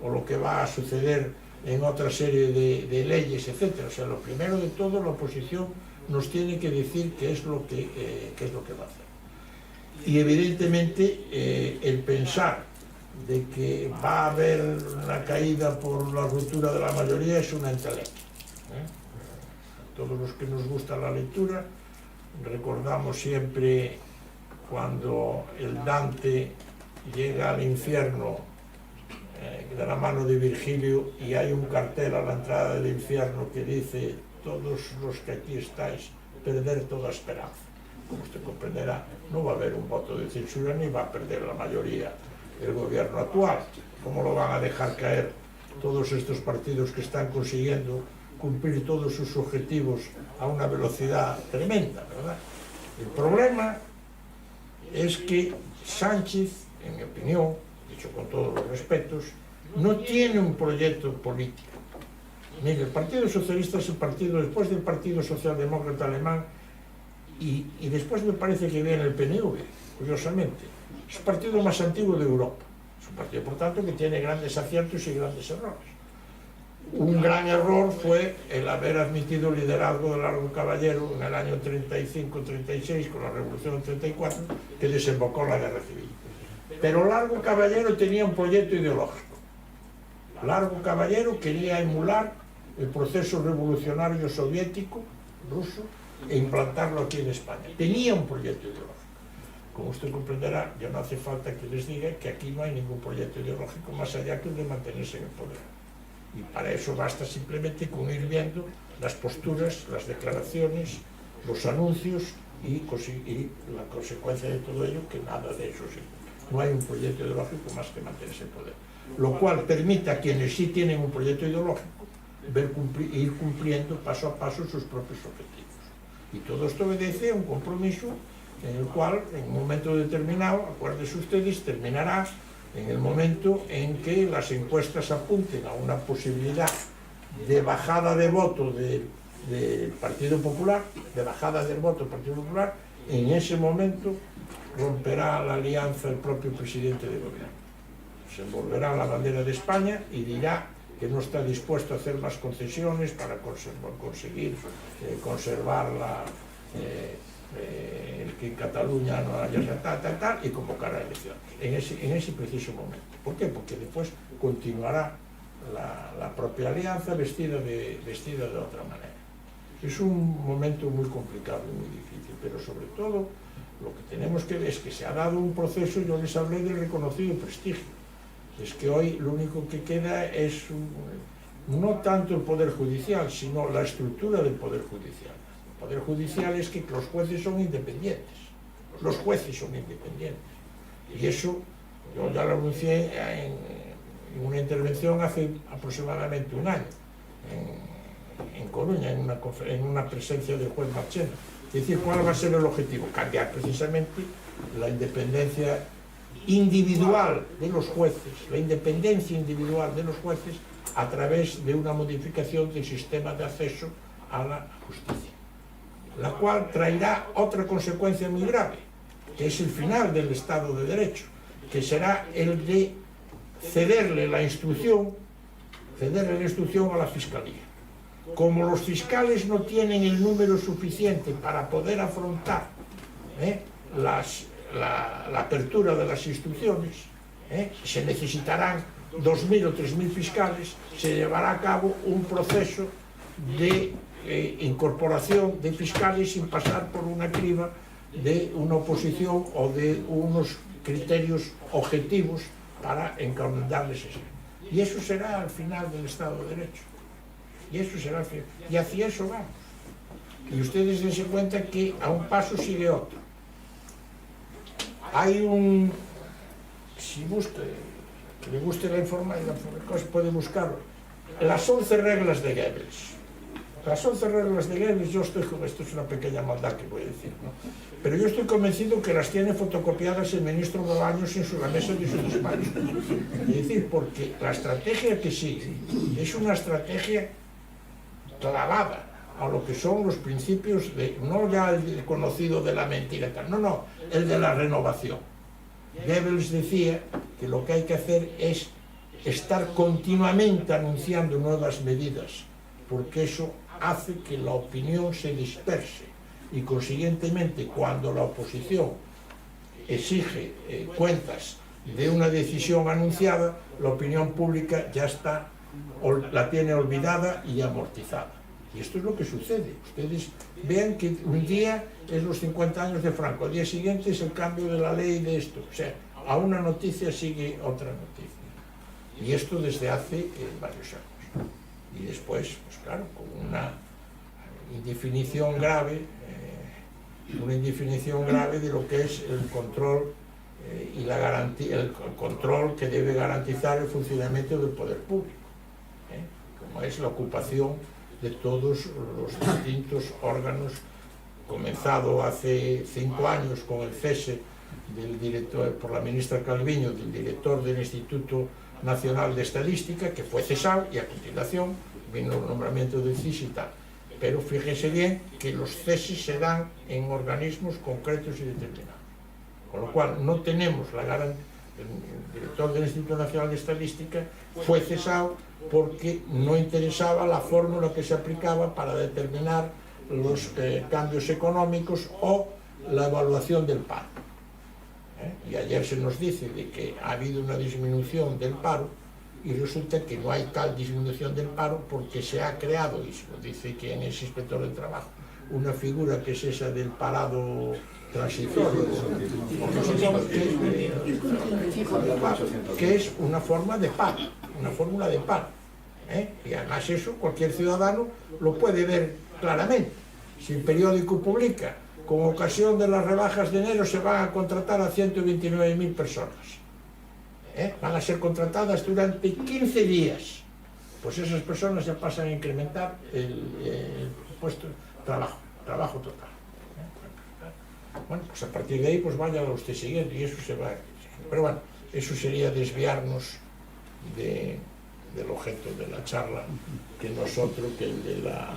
o lo que va a suceder en otra serie de leyes, etc. O sea, lo primero de todo, la oposición nos tiene que decir qué es lo que va a hacer. Y evidentemente el pensar de que va a haber una caída por la ruptura de la mayoría es una entelequia. Todos los que nos gusta la lectura recordamos siempre cuando el Dante llega al infierno de la mano de Virgilio y hay un cartel a la entrada del infierno que dice: todos los que aquí estáis, perder toda esperanza. Como usted comprenderá, no va a haber un voto de censura ni va a perder la mayoría el gobierno actual. ¿Cómo lo van a dejar caer todos estos partidos que están consiguiendo cumplir todos sus objetivos a una velocidad tremenda, ¿verdad? El problema es que Sánchez, en mi opinión, dicho con todos los respetos, no tiene un proyecto político. Mire, el Partido Socialista es el partido, después del Partido Socialdemócrata Alemán, y después me parece que viene el PNV, curiosamente. Es el partido más antiguo de Europa. Es un partido, por tanto, que tiene grandes aciertos y grandes errores. un gran error fue el haber admitido el liderazgo de Largo Caballero en el año 35-36 con la Revolución del 34, que desembocó en la Guerra Civil. Pero Largo Caballero tenía un proyecto ideológico. Largo Caballero quería emular el proceso revolucionario soviético, ruso, e implantarlo aquí en España. Tenía un proyecto ideológico. Como usted comprenderá, ya no hace falta que les diga que aquí no hay ningún proyecto ideológico más allá que el de mantenerse en el poder. Y para eso basta simplemente con ir viendo las posturas, las declaraciones, los anuncios y la consecuencia de todo ello, que nada de eso sí. No hay un proyecto ideológico más que mantenerse en el poder. Lo cual permite a quienes sí tienen un proyecto ideológico ir cumpliendo paso a paso sus propios objetivos. Y todo esto obedece a un compromiso en el cual, en un momento determinado, acuérdense ustedes, terminará en el momento en que las encuestas apunten a una posibilidad de bajada de voto del Partido Popular, en ese momento romperá la alianza el propio presidente de gobierno. Se envolverá la bandera de España y dirá que no está dispuesto a hacer más concesiones para conseguir conservar el que en Cataluña no haya tal, y convocará elecciones en ese preciso momento. ¿Por qué? Porque después continuará la propia alianza vestida de otra manera. Es un momento muy complicado y muy difícil, pero sobre todo lo que tenemos que ver es que se ha dado un proceso. Yo les hablé del reconocido prestigio. Es que hoy lo único que queda es no tanto el Poder Judicial, sino la estructura del Poder Judicial. El Poder Judicial es que los jueces son independientes. Y eso yo ya lo anuncié en una intervención hace aproximadamente un año, en Coruña, en una presencia del juez Marchena. Es decir, ¿cuál va a ser el objetivo? Cambiar precisamente la independencia individual de los jueces, a través de una modificación del sistema de acceso a la justicia, la cual traerá otra consecuencia muy grave, que es el final del Estado de Derecho, que será el de cederle la instrucción a la Fiscalía. Como los fiscales no tienen el número suficiente para poder afrontar la apertura de las instrucciones, se necesitarán 2.000 o 3.000 fiscales, se llevará a cabo un proceso de incorporación de fiscales sin pasar por una criba de una oposición o de unos criterios objetivos para encomendarles eso. Y eso será al final del Estado de Derecho. Y hacia eso vamos. Y ustedes dense cuenta que a un paso sigue otro. Hay si le guste la información, puede buscarlo. Las 11 reglas de Goebbels. Las 11 reglas de Goebbels, esto es una pequeña maldad que voy a decir, ¿no? Pero yo estoy convencido que las tiene fotocopiadas el ministro Bolaños en la mesa de su despacho. Es decir, porque la estrategia que sigue es una estrategia clavada a lo que son los principios no ya el conocido de la mentira, no, el de la renovación. Goebbels decía que lo que hay que hacer es estar continuamente anunciando nuevas medidas, porque eso hace que la opinión se disperse y consiguientemente cuando la oposición exige cuentas de una decisión anunciada, la opinión pública ya la tiene olvidada y amortizada. Y esto es lo que sucede. Ustedes vean que un día es los 50 años de Franco, al día siguiente es el cambio de la ley de esto. O sea, a una noticia sigue otra noticia. Y esto desde hace varios años. Y después, pues claro, con una indefinición grave de lo que es el control y la garantía, el control que debe garantizar el funcionamiento del poder público, como es la ocupación de todos los distintos órganos, comenzado hace 5 años con el cese del director, por la ministra Calviño, del director del Instituto Nacional de Estadística, que fue cesado, y a continuación vino el nombramiento del CIS y tal. Pero fíjese bien que los ceses se dan en organismos concretos y determinados. Con lo cual no tenemos el director del Instituto Nacional de Estadística, fue cesado porque no interesaba la fórmula que se aplicaba para determinar los cambios económicos o la evaluación del paro. Y ayer se nos dice de que ha habido una disminución del paro y resulta que no hay tal disminución del paro porque se ha creado, y se nos dice que en ese inspector del trabajo, una figura que es esa del parado transitorio, que es una forma de paro, una fórmula de paro. Y además eso cualquier ciudadano lo puede ver claramente. Si el periódico publica, con ocasión de las rebajas de enero se van a contratar a 129.000 personas, van a ser contratadas durante 15 días, pues esas personas ya pasan a incrementar el puesto de trabajo total. Bueno, pues a partir de ahí pues vaya usted siguiendo y eso se va. Pero bueno, eso sería desviarnos del objeto de la charla, que no es otro que el de la...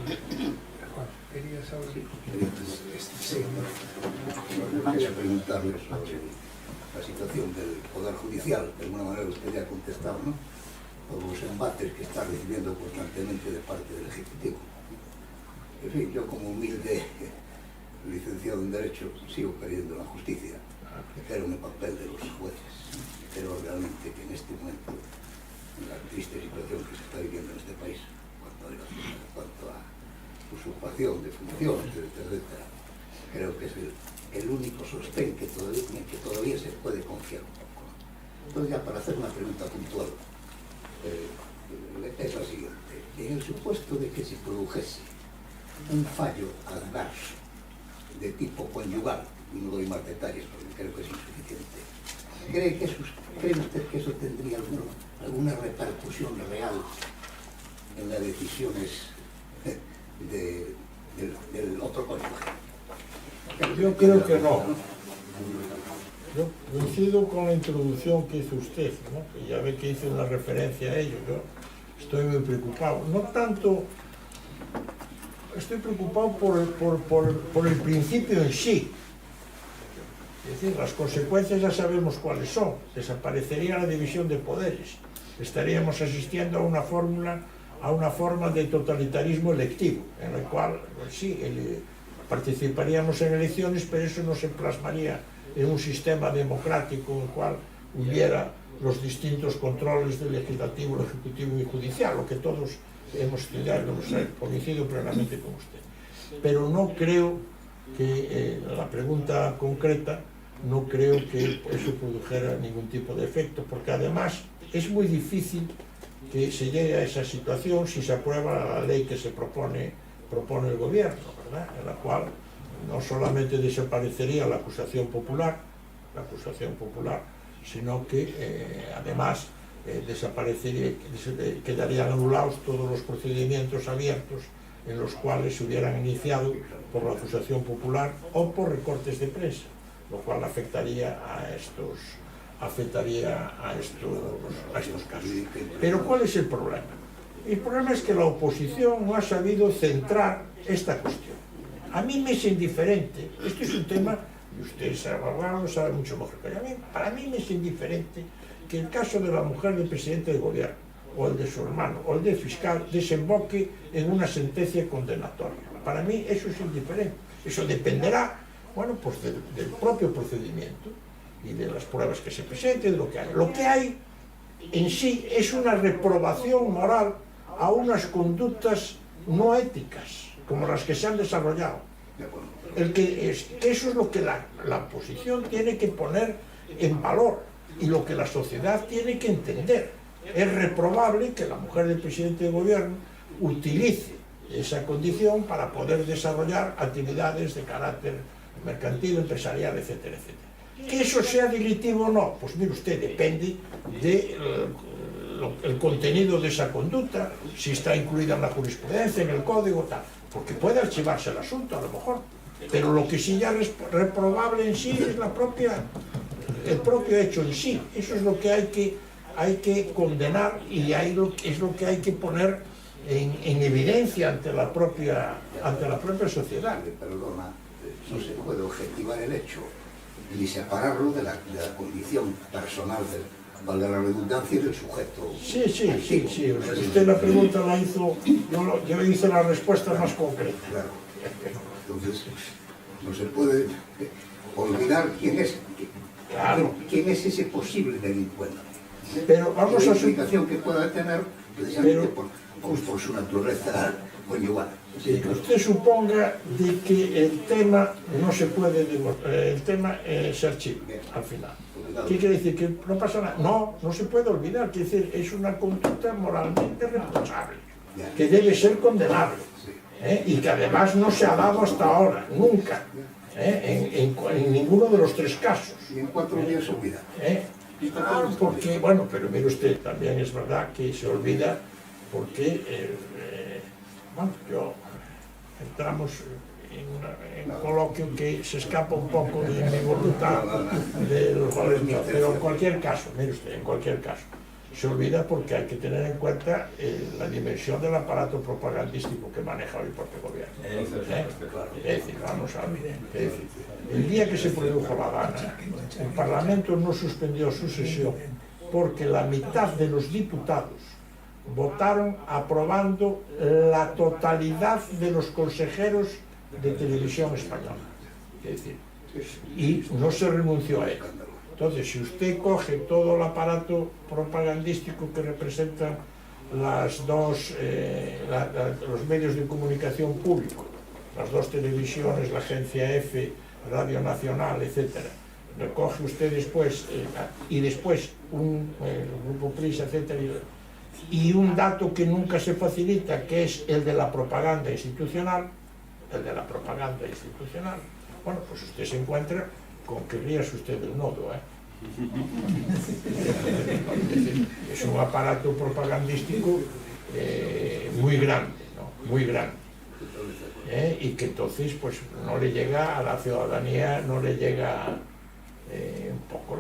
¿Querías saber? Sí. Quería preguntarle sobre la situación del Poder Judicial. De alguna manera usted ya ha contestado, ¿no?, por los embates que está recibiendo constantemente de parte del Ejecutivo. En fin, yo como humilde licenciado en Derecho sigo creyendo en la justicia, pero en el papel de los jueces. Pero realmente que en este momento, en la triste situación que se está viviendo en este país, cuanto a usurpación de funciones, etcétera, creo que es el único sostén que todavía se puede confiar un poco. Entonces, ya para hacer una pregunta puntual, es la siguiente. En el supuesto de que se produjese un fallo adverso de tipo conyugal, y no doy más detalles porque creo que es insuficiente, ¿cree usted que eso tendría alguna repercusión real en las decisiones del otro cónyuge? Yo creo que no. Yo coincido con la introducción que hizo usted, ¿no? Que ya ve que hice una referencia a ello. Yo estoy muy preocupado. No tanto... Estoy preocupado por el principio en sí. Es decir, las consecuencias ya sabemos cuáles son. Desaparecería la división de poderes. Estaríamos asistiendo a una forma de totalitarismo electivo, en la cual, pues sí, participaríamos en elecciones, pero eso no se plasmaría en un sistema democrático en el cual hubiera los distintos controles del legislativo, el ejecutivo y judicial, lo que todos hemos estudiado, coincido plenamente con usted. Pero no creo que, la pregunta concreta, no creo que eso produjera ningún tipo de efecto, porque además es muy difícil que se llegue a esa situación si se aprueba la ley que se propone el gobierno, ¿verdad?, en la cual no solamente desaparecería la acusación popular, sino que además quedarían anulados todos los procedimientos abiertos en los cuales se hubieran iniciado por la acusación popular o por recortes de prensa, lo cual afectaría a estos casos. Pero ¿cuál es el problema? El problema es que la oposición no ha sabido centrar esta cuestión. A mí me es indiferente, esto es un tema, y usted lo sabe mucho mejor que yo, para mí me es indiferente que el caso de la mujer del presidente del gobierno, o el de su hermano, o el del fiscal, desemboque en una sentencia condenatoria. Para mí eso es indiferente. Eso dependerá, bueno, pues del propio procedimiento y de las pruebas que se presenten, de lo que hay. Lo que hay en sí es una reprobación moral a unas conductas no éticas, como las que se han desarrollado. Eso es lo que la oposición tiene que poner en valor y lo que la sociedad tiene que entender. Es reprobable que la mujer del presidente del gobierno utilice esa condición para poder desarrollar actividades de carácter mercantil, empresarial, etcétera, etcétera. Que eso sea delictivo o no, pues mire usted, depende del contenido de esa conducta, si está incluida en la jurisprudencia, en el código, tal, porque puede archivarse el asunto a lo mejor, pero lo que sí ya es reprobable en sí es el propio hecho en sí. Eso es lo que hay que condenar y es lo que hay que poner en evidencia ante la propia sociedad. Perdona, no se puede objetivar el hecho ni separarlo de la condición personal del, valga la redundancia, del sujeto. Sí. Usted la pregunta la hizo, yo hice la respuesta más concreta. Claro. Entonces, no se puede olvidar quién es ese posible delincuente. Pero vamos la a explicación que pueda tener precisamente por su naturaleza conyugal. Sí, que usted suponga de que el tema no se puede el tema se archiva al final. ¿Qué quiere decir? ¿Que no pasa nada? No se puede olvidar. Quiere decir, es una conducta moralmente reprochable, que debe ser condenable, y que además no se ha dado hasta ahora, nunca, en ninguno de los 3 casos. Y en 4 días se olvida. Claro, porque, bueno, pero mire usted, también es verdad que se olvida porque, entramos en un coloquio que se escapa un poco de mi voluntad, pero en cualquier caso, mire usted, en cualquier caso, se olvida porque hay que tener en cuenta la dimensión del aparato propagandístico que maneja hoy por el gobierno. Es decir, vamos a ver, el día que se produjo la gana, el Parlamento no suspendió su sesión porque la mitad de los diputados votaron aprobando la totalidad de los consejeros de Televisión Española. Es decir, y no se renunció a él. Entonces, si usted coge todo el aparato propagandístico que representan los medios de comunicación públicos, las 2 televisiones, la agencia EFE, Radio Nacional, etc., recoge usted después, y después el Grupo Prisa, etc., y un dato que nunca se facilita, que es el de la propaganda institucional, bueno, pues usted se encuentra con que ríase usted del nodo, Es un aparato propagandístico muy grande, ¿no? Muy grande. Y que entonces pues no le llega a la ciudadanía, no le llega un poco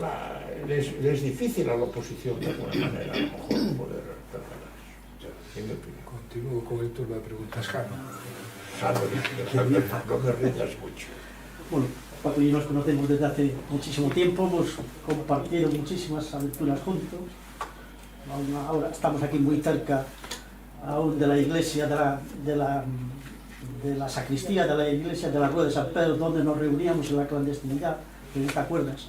le es difícil a la oposición de alguna manera a lo mejor poder perdonar eso. Continúo con el turno de preguntas, Jano. No me rías mucho. Bueno, Paco y yo nos conocemos desde hace muchísimo tiempo, hemos compartido muchísimas aventuras juntos. Ahora estamos aquí muy cerca aún de la iglesia, de la sacristía de la iglesia de la Rueda de San Pedro, donde nos reuníamos en la clandestinidad, ¿te acuerdas?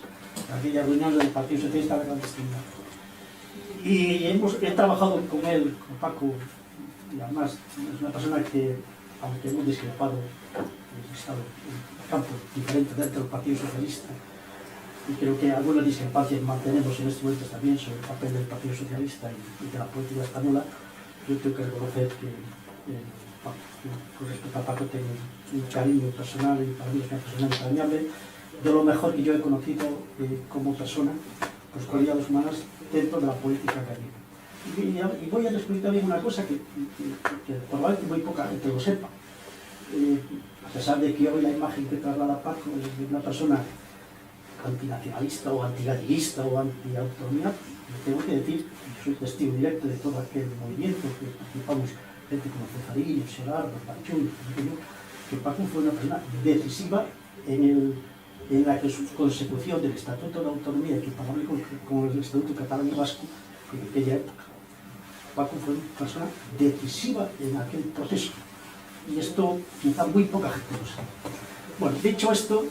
Aquella reunión del Partido Socialista de la clandestinidad. Y he trabajado con él, con Paco, y además es una persona que, aunque hemos discrepado, hemos estado en campos diferentes dentro del Partido Socialista, y creo que algunas discrepancias mantenemos en estos momentos también sobre el papel del Partido Socialista y de la política española. Yo tengo que reconocer que con respecto a Paco tengo un cariño personal, y para mí es una persona entrañable, de lo mejor que yo he conocido como persona, pues cualidades humanas dentro de la política gallega. Y voy a descubrir también una cosa que probablemente muy poca gente lo sepa. A pesar de que hoy la imagen que traslada Paco es de una persona antinacionalista o antigalleguista o antiautonomía, tengo que decir, yo soy testigo directo de todo aquel movimiento que participamos, gente como Cesarillo, Gerardo, Pachul, que Paco fue una persona decisiva en la consecución del Estatuto de Autonomía, equiparable con el Estatuto Catalán y Vasco en aquella época. Paco fue una persona decisiva en aquel proceso, y esto quizá muy poca gente lo sabe. Bueno, dicho esto,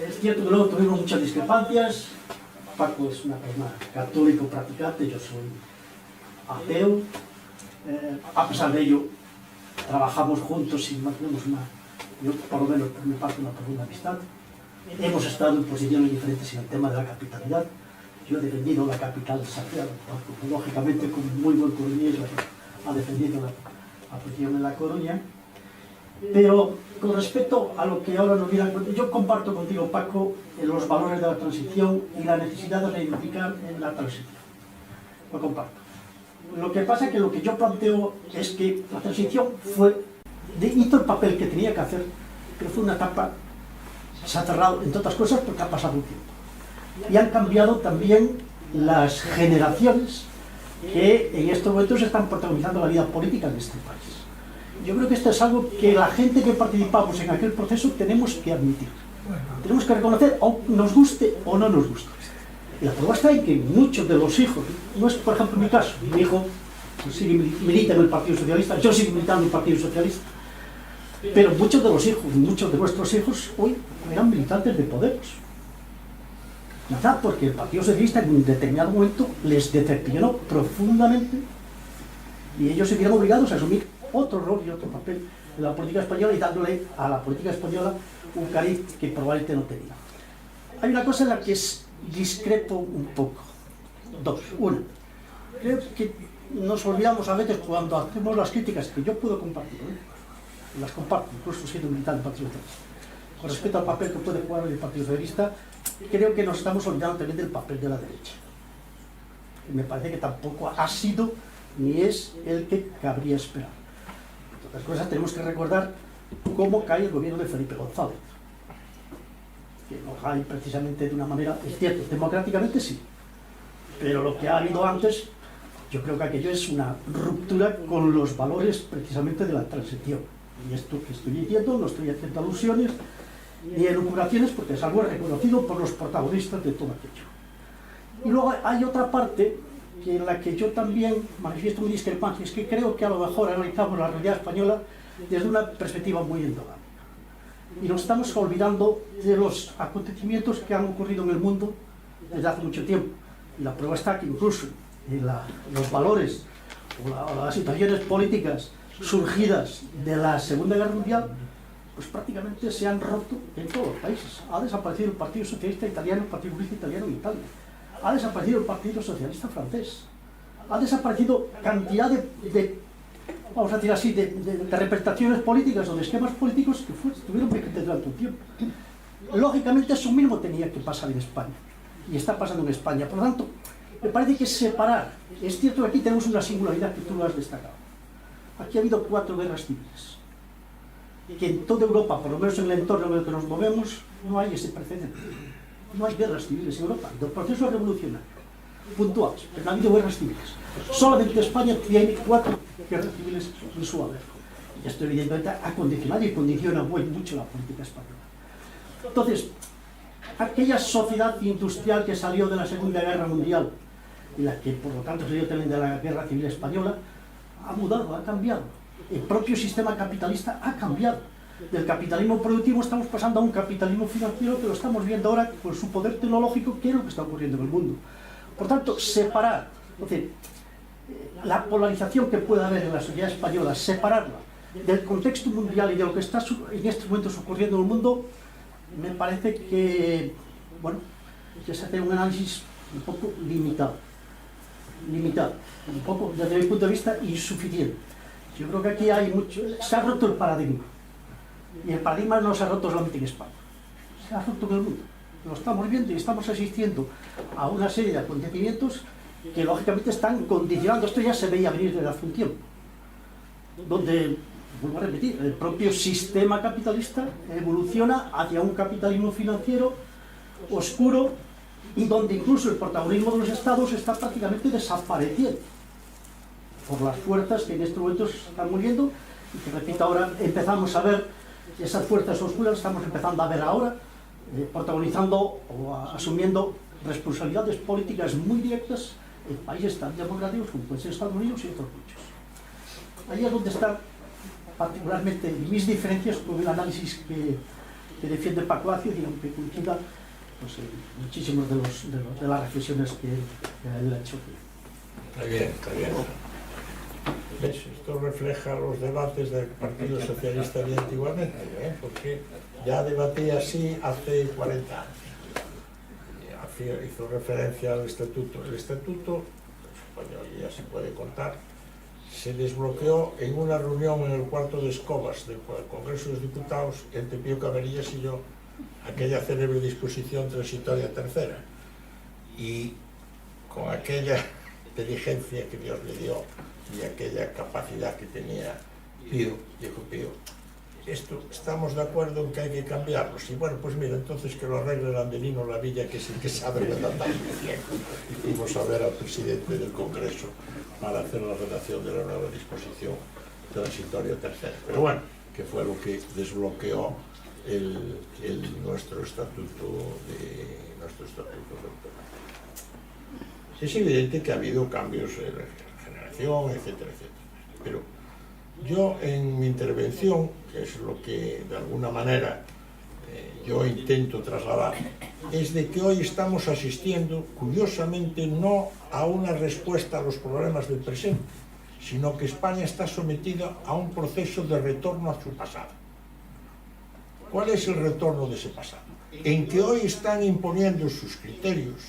es cierto que luego tuvimos muchas discrepancias. Paco es una persona católico practicante, yo soy ateo. A pesar de ello, trabajamos juntos y mantenemos yo por lo menos por mi parte, una profunda amistad. Hemos estado en posiciones diferentes en el tema de la capitalidad. Yo he defendido la capital de Santiago, lógicamente con muy buen coruñés ha defendido la posición de La Coruña. Pero con respecto a lo que ahora nos viene, yo comparto contigo, Paco, los valores de la transición y la necesidad de reivindicar la transición. Lo comparto. Lo que pasa es que lo que yo planteo es que la transición hizo el papel que tenía que hacer, pero fue una etapa, se ha cerrado, entre otras cosas, porque ha pasado un tiempo. Y han cambiado también las generaciones que en estos momentos están protagonizando la vida política de este país. Yo creo que esto es algo que la gente que participamos en aquel proceso tenemos que admitir. Tenemos que reconocer, o nos guste o no nos guste. Y la prueba está en que muchos de los hijos, no es por ejemplo mi caso, mi hijo milita en el Partido Socialista, yo sigo militando en el Partido Socialista, pero muchos de los hijos, muchos de nuestros hijos hoy eran militantes de Podemos. Quizá porque el Partido Socialista en un determinado momento les decepcionó profundamente y ellos se vieron obligados a asumir otro rol y otro papel en la política española y dándole a la política española un cariz que probablemente no tenía. Hay una cosa en la que discrepo un poco. Dos. Una, creo que nos olvidamos a veces cuando hacemos las críticas, que yo puedo compartir, las comparto, incluso siendo militante del Partido Socialista. Con respecto al papel que puede jugar el Partido Socialista, creo que nos estamos olvidando también del papel de la derecha. Y me parece que tampoco ha sido ni es el que cabría esperar. Entre otras cosas, tenemos que recordar cómo cae el gobierno de Felipe González. Que no cae precisamente de una manera, es cierto, democráticamente sí, pero lo que ha habido antes, yo creo que aquello es una ruptura con los valores precisamente de la transición. Y esto que estoy diciendo, no estoy haciendo alusiones ni elucubraciones, porque es algo reconocido por los protagonistas de todo aquello. Y luego hay otra parte en la que yo también manifiesto mi discrepancia, es que creo que a lo mejor analizamos la realidad española desde una perspectiva muy endogámica. Y nos estamos olvidando de los acontecimientos que han ocurrido en el mundo desde hace mucho tiempo. Y la prueba está que incluso los valores o las situaciones políticas surgidas de la Segunda Guerra Mundial, pues prácticamente se han roto en todos los países. Ha desaparecido el Partido Socialista Italiano, el Partido Comunista Italiano en Italia. Ha desaparecido el Partido Socialista Francés. Ha desaparecido cantidad vamos a decir así, de representaciones políticas o de esquemas políticos que tuvieron que crecer durante un tiempo. Lógicamente eso mismo tenía que pasar en España. Y está pasando en España. Por lo tanto, me parece que separar. Es cierto que aquí tenemos una singularidad que tú lo has destacado. Aquí ha habido 4 guerras civiles. Que en toda Europa, por lo menos en el entorno en el que nos movemos, no hay ese precedente. No hay guerras civiles en Europa. Ha habido procesos revolucionarios puntuales, pero no ha habido guerras civiles. Solamente España tiene 4 guerras civiles en su haber. Y esto evidentemente ha condicionado y condiciona mucho la política española. Entonces, aquella sociedad industrial que salió de la Segunda Guerra Mundial y la que por lo tanto salió también de la Guerra Civil Española, ha mudado, ha cambiado. El propio sistema capitalista ha cambiado. Del capitalismo productivo estamos pasando a un capitalismo financiero que lo estamos viendo ahora con su poder tecnológico, que es lo que está ocurriendo en el mundo. Por tanto, separar, es decir, la polarización que pueda haber en la sociedad española, separarla del contexto mundial y de lo que está en estos momentos ocurriendo en el mundo, me parece que, bueno, que se hace un análisis un poco limitado, un poco, desde mi punto de vista, insuficiente. Yo creo que aquí hay mucho, se ha roto el paradigma, y el paradigma no se ha roto solamente en España, se ha roto en el mundo. Lo estamos viendo y estamos asistiendo a una serie de acontecimientos que lógicamente están condicionando. Esto ya se veía venir desde hace un tiempo, donde, vuelvo a repetir, el propio sistema capitalista evoluciona hacia un capitalismo financiero oscuro y donde incluso el protagonismo de los estados está prácticamente desapareciendo por las fuerzas que en estos momentos se están muriendo y que, repito, ahora empezamos a ver esas fuerzas oscuras, estamos empezando a ver ahora protagonizando o asumiendo responsabilidades políticas muy directas en países tan democráticos como pueden ser Estados Unidos y otros muchos. Ahí es donde están particularmente mis diferencias con el análisis que defiende Paco Acio, y aunque coincida pues, muchísimos de las reflexiones que él ha hecho. Está bien, está bien. ¿Ves? Esto refleja los debates del Partido Socialista de antiguamente, porque ya debatía así hace 40 años. Hizo referencia al estatuto. El estatuto, español ya se puede contar, se desbloqueó en una reunión en el cuarto de Escobas del Congreso de los Diputados entre Pío Cabanillas y yo, aquella célebre disposición transitoria tercera. Y con aquella inteligencia que Dios le dio y aquella capacidad que tenía Pío, dijo Pío, esto estamos de acuerdo en que hay que cambiarlos. Y bueno, pues mira, entonces que lo arregle el Andelino Lavilla, que es el que sabe redactar bien. Y fuimos a ver al presidente del Congreso para hacer la redacción de la nueva disposición transitoria tercera. Pero bueno, que fue lo que desbloqueó nuestro estatuto electoral. Es evidente que ha habido cambios en la generación, etcétera, etcétera. Pero yo en mi intervención, que es lo que de alguna manera yo intento trasladar, es de que hoy estamos asistiendo, curiosamente, no a una respuesta a los problemas del presente, sino que España está sometida a un proceso de retorno a su pasado. ¿Cuál es el retorno de ese pasado? En que hoy están imponiendo sus criterios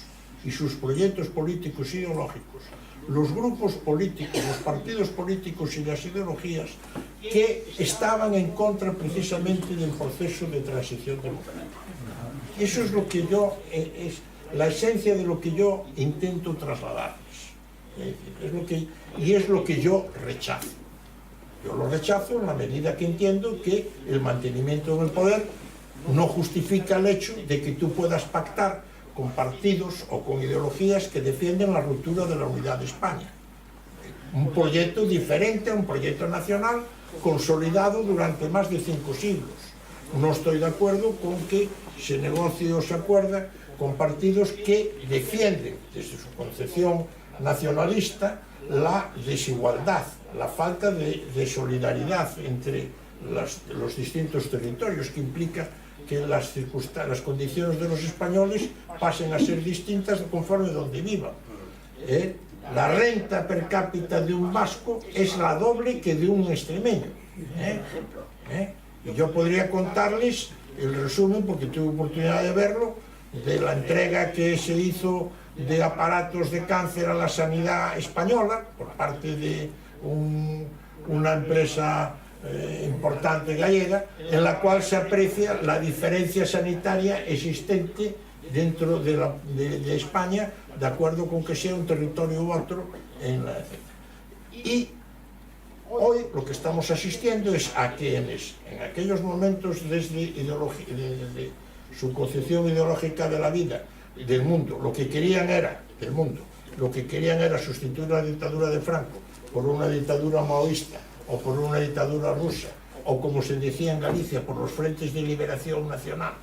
y sus proyectos políticos e ideológicos los grupos políticos, los partidos políticos y las ideologías que estaban en contra precisamente del proceso de transición democrática. Eso es lo que es la esencia de lo que yo intento trasladarles. Es lo que yo rechazo. Yo lo rechazo en la medida que entiendo que el mantenimiento en el poder no justifica el hecho de que tú puedas pactar con partidos o con ideologías que defienden la ruptura de la unidad de España. Un proyecto diferente a un proyecto nacional consolidado durante más de 5 siglos. No estoy de acuerdo con que se negocie o se acuerde con partidos que defienden desde su concepción nacionalista la desigualdad, la falta de solidaridad entre los distintos territorios, que implica que las condiciones de los españoles pasen a ser distintas conforme donde vivan. La renta per cápita de un vasco es la doble que de un extremeño. Y yo podría contarles el resumen, porque tuve oportunidad de verlo, de la entrega que se hizo de aparatos de cáncer a la sanidad española por parte de una empresa importante gallega, en la cual se aprecia la diferencia sanitaria existente dentro de España, de acuerdo con que sea un territorio u otro. Y hoy lo que estamos asistiendo es a quienes en aquellos momentos, desde su concepción ideológica de la vida, del mundo, lo que querían era sustituir la dictadura de Franco por una dictadura maoísta o por una dictadura rusa, o como se decía en Galicia, por los frentes de liberación nacional,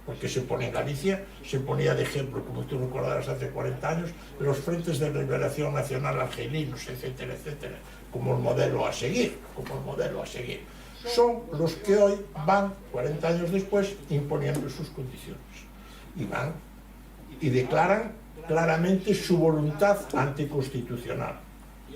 porque en Galicia se ponía de ejemplo, como tú recordarás hace 40 años, los frentes de liberación nacional argelinos, etcétera, etcétera, como el modelo a seguir, son los que hoy van, 40 años después, imponiendo sus condiciones, y declaran claramente su voluntad anticonstitucional.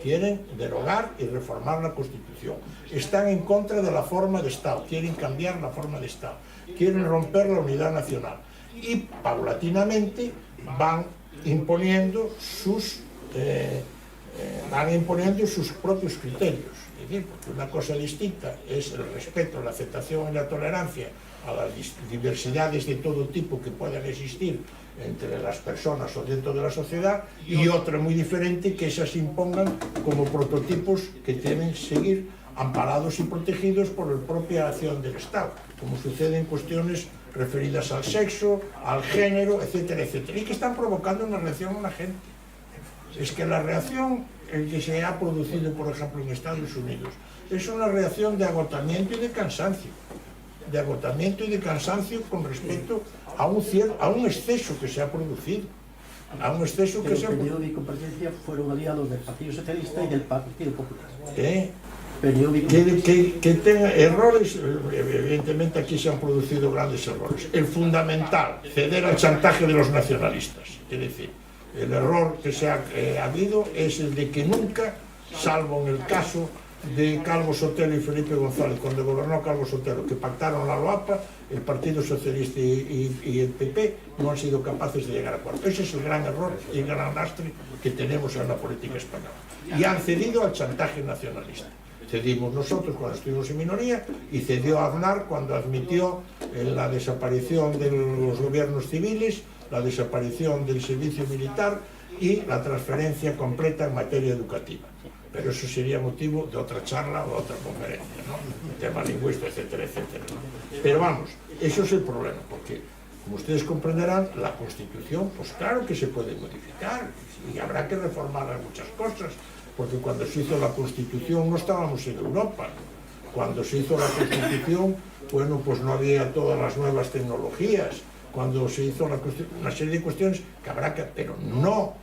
Quieren derogar y reformar la Constitución. Están en contra de la forma de Estado, quieren cambiar la forma de Estado, quieren romper la unidad nacional y paulatinamente van imponiendo sus propios criterios. Es decir, porque una cosa distinta es el respeto, la aceptación y la tolerancia a las diversidades de todo tipo que puedan existir entre las personas o dentro de la sociedad, y otra muy diferente, que esas impongan como prototipos que deben seguir amparados y protegidos por la propia acción del Estado, como sucede en cuestiones referidas al sexo, al género, etcétera, etcétera, y que están provocando una reacción en la gente. Es que la reacción que se ha producido, por ejemplo, en Estados Unidos, es una reacción de agotamiento y de cansancio. Con respecto a un exceso que se ha producido. El periodo de competencia fueron aliados del Partido Socialista y del Partido Popular. Que tenga errores, evidentemente aquí se han producido grandes errores. El fundamental, ceder al chantaje de los nacionalistas. Es decir, el error que se ha habido es el de que nunca, salvo en el caso de Calvo Sotelo y Felipe González, cuando gobernó Calvo Sotelo, que pactaron la LOAPA, el Partido Socialista y el PP no han sido capaces de llegar a acuerdo. Ese es el gran error y el gran lastre que tenemos en la política española. Y han cedido al chantaje nacionalista. Cedimos nosotros cuando estuvimos en minoría, y cedió Aznar cuando admitió la desaparición de los gobiernos civiles, la desaparición del servicio militar y la transferencia completa en materia educativa. Pero eso sería motivo de otra charla o otra conferencia, ¿no? El tema lingüístico, etcétera, etcétera, ¿no? Pero vamos, eso es el problema, porque, como ustedes comprenderán, la Constitución, pues claro que se puede modificar, y habrá que reformar muchas cosas, porque cuando se hizo la Constitución no estábamos en Europa. Cuando se hizo la Constitución, bueno, pues no había todas las nuevas tecnologías. Cuando se hizo una serie de cuestiones que habrá que, pero no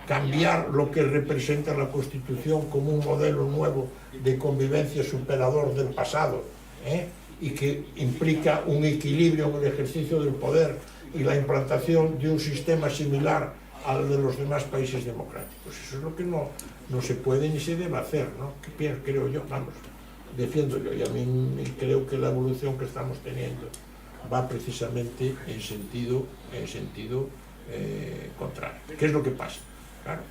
cambiar lo que representa la Constitución como un modelo nuevo de convivencia superador del pasado, y que implica un equilibrio en el ejercicio del poder y la implantación de un sistema similar al de los demás países democráticos. Eso es lo que no se puede ni se debe hacer, ¿no? Creo yo, vamos, defiendo yo, y a mí creo que la evolución que estamos teniendo va precisamente en sentido contrario. ¿Qué es lo que pasa? Claro,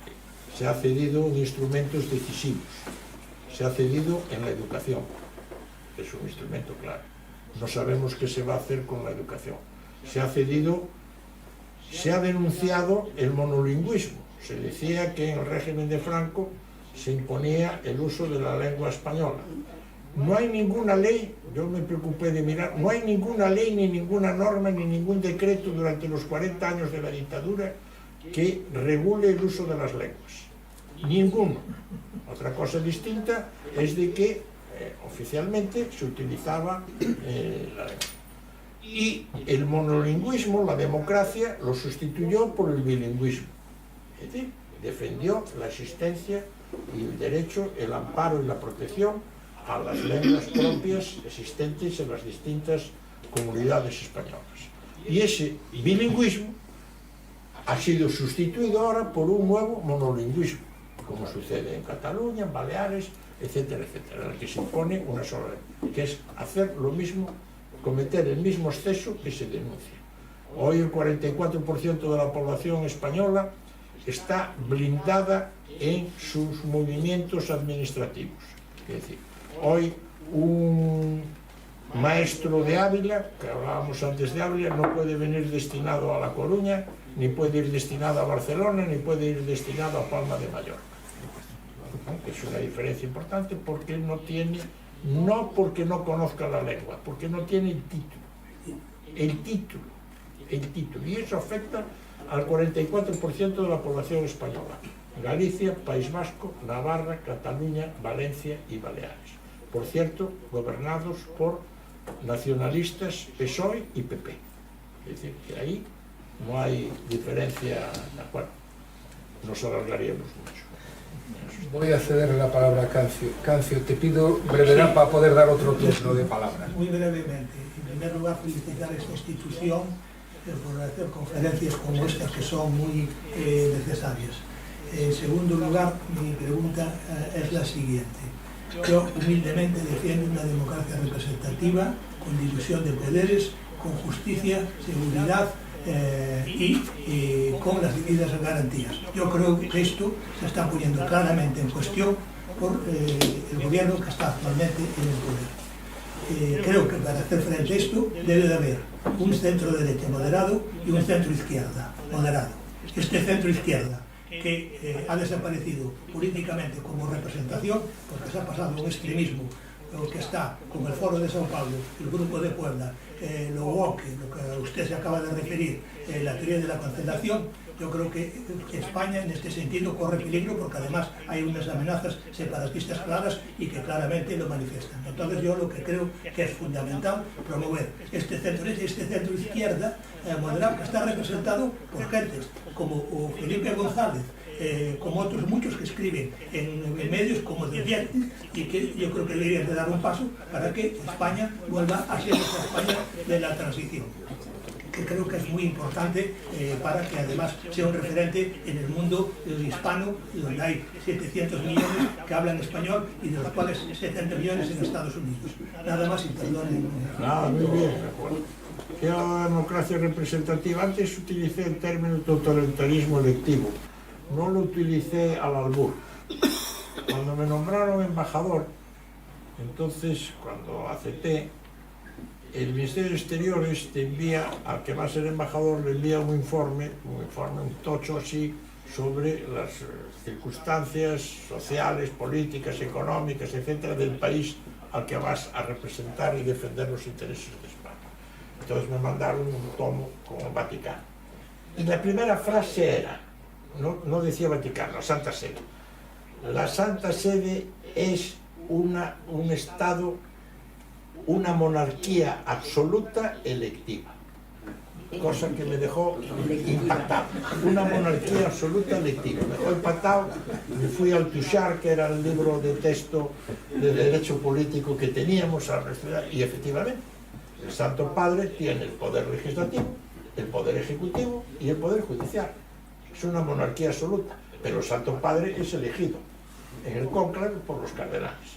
se ha cedido en instrumentos decisivos, se ha cedido en la educación, es un instrumento claro. No sabemos qué se va a hacer con la educación. Se ha cedido, se ha denunciado el monolingüismo. Se decía que en el régimen de Franco se imponía el uso de la lengua española. No hay ninguna ley, yo me preocupé de mirar, no hay ninguna ley, ni ninguna norma, ni ningún decreto durante los 40 años de la dictadura que regule el uso de las lenguas. Ninguno. Otra cosa distinta es de que oficialmente se utilizaba la lengua. Y el monolingüismo, la democracia, lo sustituyó por el bilingüismo. Es decir, defendió la existencia y el derecho, el amparo y la protección a las lenguas propias existentes en las distintas comunidades españolas. Y ese bilingüismo ha sido sustituido ahora por un nuevo monolingüismo, como sucede en Cataluña, en Baleares, etcétera, etcétera, en el que se impone una sola lengua, que es hacer lo mismo, cometer el mismo exceso que se denuncia. Hoy el 44% de la población española está blindada en sus movimientos administrativos. Es decir, hoy un maestro de Ávila, que hablábamos antes de Ávila, no puede venir destinado a La Coruña, ni puede ir destinado a Barcelona, ni puede ir destinado a Palma de Mallorca. Es una diferencia importante porque no tiene, no porque no conozca la lengua, porque no tiene el título, y eso afecta al 44% de la población española. Galicia, País Vasco, Navarra, Cataluña, Valencia y Baleares. Por cierto, gobernados por nacionalistas PSOE y PP. Es decir, que ahí no hay diferencia, de acuerdo, nos alargaríamos mucho. Voy a ceder la palabra a Cancio. Cancio, te pido brevedad para poder dar otro turno de palabras. Muy brevemente. En primer lugar, felicitar a esta institución por hacer conferencias como estas que son muy necesarias. En segundo lugar, mi pregunta es la siguiente. Yo humildemente defiendo una democracia representativa, con dilución de poderes, con justicia, seguridad y con las debidas garantías. Yo creo que esto se está poniendo claramente en cuestión por el gobierno que está actualmente en el poder. Creo que para hacer frente a esto debe de haber un centro derecha moderado y un centro izquierda moderado. Este centro izquierda que ha desaparecido políticamente como representación porque se ha pasado a un extremismo que está con el Foro de Sao Paulo, el Grupo de Puebla, lo woke, lo que usted se acaba de referir, la teoría de la cancelación. Yo creo que España en este sentido corre peligro porque además hay unas amenazas separatistas claras y que claramente lo manifiestan. Entonces yo lo que creo que es fundamental promover este centro derecha y este centro izquierda moderado que está representado por gentes como Felipe González, como otros muchos que escriben en medios como The Jet, y que yo creo que deberían de dar un paso para que España vuelva a ser esa España de la transición, que creo que es muy importante para que además sea un referente en el mundo hispano, donde hay 700 millones que hablan español y de los cuales 70 millones en Estados Unidos. Nada más y perdonen. Muy bien. ¿Qué es la democracia representativa? Antes utilicé el término totalitarismo electivo. No lo utilicé al albur. Cuando me nombraron embajador, entonces cuando acepté, el Ministerio de Exteriores te envía, al que va a ser embajador, le envía un informe, un tocho así, sobre las circunstancias sociales, políticas, económicas, etcétera, del país al que vas a representar y defender los intereses de España. Entonces me mandaron un tomo con el Vaticano. Y la primera frase era, no decía Vaticano, la Santa Sede. La Santa Sede es un Estado una monarquía absoluta electiva, cosa que me dejó impactado. Una monarquía absoluta electiva. Me dejó impactado. Me fui al Touchard, que era el libro de texto de derecho político que teníamos a estudiar, y efectivamente el Santo Padre tiene el poder legislativo, el poder ejecutivo y el poder judicial. Es una monarquía absoluta, pero el Santo Padre es elegido en el cónclave por los cardenales.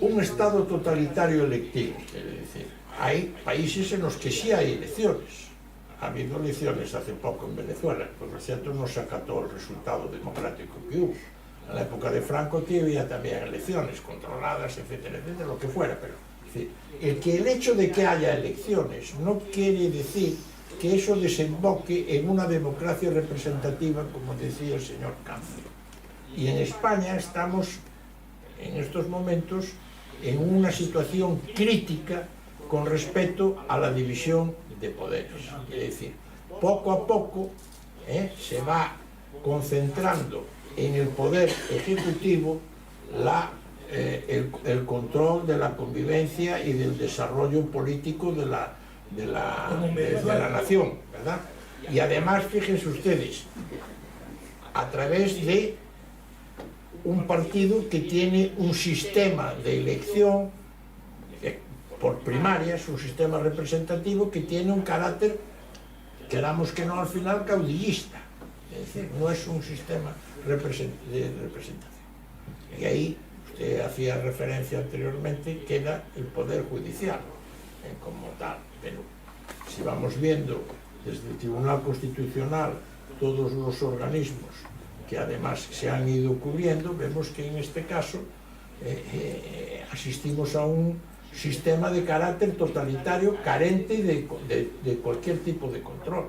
Un Estado totalitario electivo, quiere decir, hay países en los que sí hay elecciones. Ha habido elecciones hace poco en Venezuela, por lo cierto no se acató el resultado democrático que hubo. En la época de Franco había también elecciones controladas, etcétera, etcétera, lo que fuera, pero es decir, el hecho de que haya elecciones no quiere decir que eso desemboque en una democracia representativa, como decía el señor Cáncer. Y en España estamos, en estos momentos, en una situación crítica con respecto a la división de poderes. Es decir, poco a poco se va concentrando en el poder ejecutivo el control de la convivencia y del desarrollo político de la nación, ¿verdad? Y además, fíjense ustedes, a través de un partido que tiene un sistema de elección por primarias, un sistema representativo que tiene un carácter, queramos que no, al final caudillista. Es decir, no es un sistema de representación. Y ahí, usted hacía referencia anteriormente, queda el Poder Judicial como tal. Pero si vamos viendo desde el Tribunal Constitucional todos los organismos que además se han ido cubriendo, vemos que en este caso asistimos a un sistema de carácter totalitario carente de cualquier tipo de control,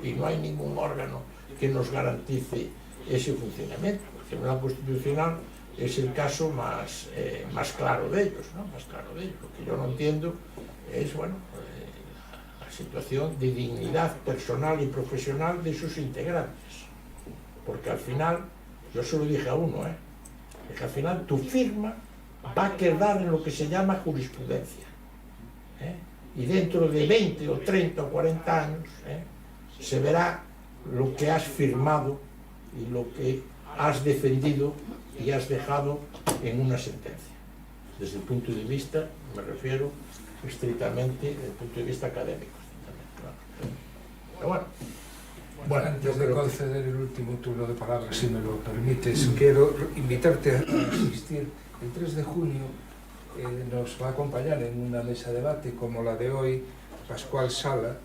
y no hay ningún órgano que nos garantice ese funcionamiento. El Tribunal Constitucional es el caso más claro de ellos, ¿no? Más claro de ellos. Lo que yo no entiendo es, bueno, la situación de dignidad personal y profesional de sus integrantes. Porque al final, yo se lo dije a uno, que al final tu firma va a quedar en lo que se llama jurisprudencia. Y dentro de 20 o 30 o 40 años se verá lo que has firmado y lo que has defendido y has dejado en una sentencia. Desde el punto de vista, me refiero estrictamente desde el punto de vista académico. Pero bueno, antes de conceder el último turno de palabras, si me lo permites, quiero invitarte a asistir el 3 de junio. Nos va a acompañar en una mesa de debate como la de hoy Pascual Sala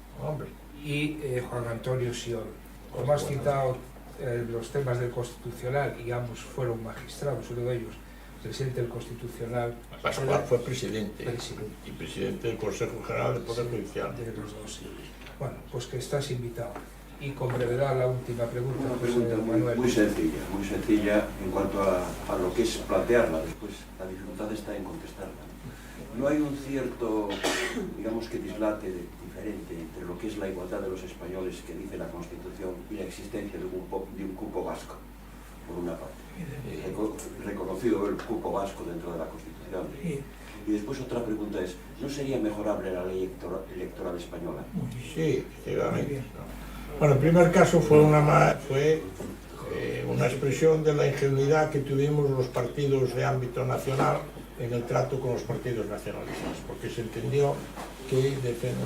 y Juan Antonio Sion. Como has citado los temas del Constitucional, y ambos fueron magistrados, uno de ellos presidente del Constitucional. Pascual fue presidente y presidente del Consejo General del Poder Judicial. De los dos, sí. Bueno, pues que estás invitado. Y con brevedad la última pregunta. Una pregunta muy sencilla en cuanto a lo que es plantearla después. La dificultad está en contestarla. No hay un cierto, digamos que dislate diferente entre lo que es la igualdad de los españoles que dice la Constitución y la existencia de un cupo vasco, por una parte. Reconocido el cupo vasco dentro de la Constitución. Y después otra pregunta es, ¿no sería mejorable la ley electoral española? Sí, efectivamente. Bueno, el primer caso fue una expresión de la ingenuidad que tuvimos los partidos de ámbito nacional en el trato con los partidos nacionalistas, porque se entendió que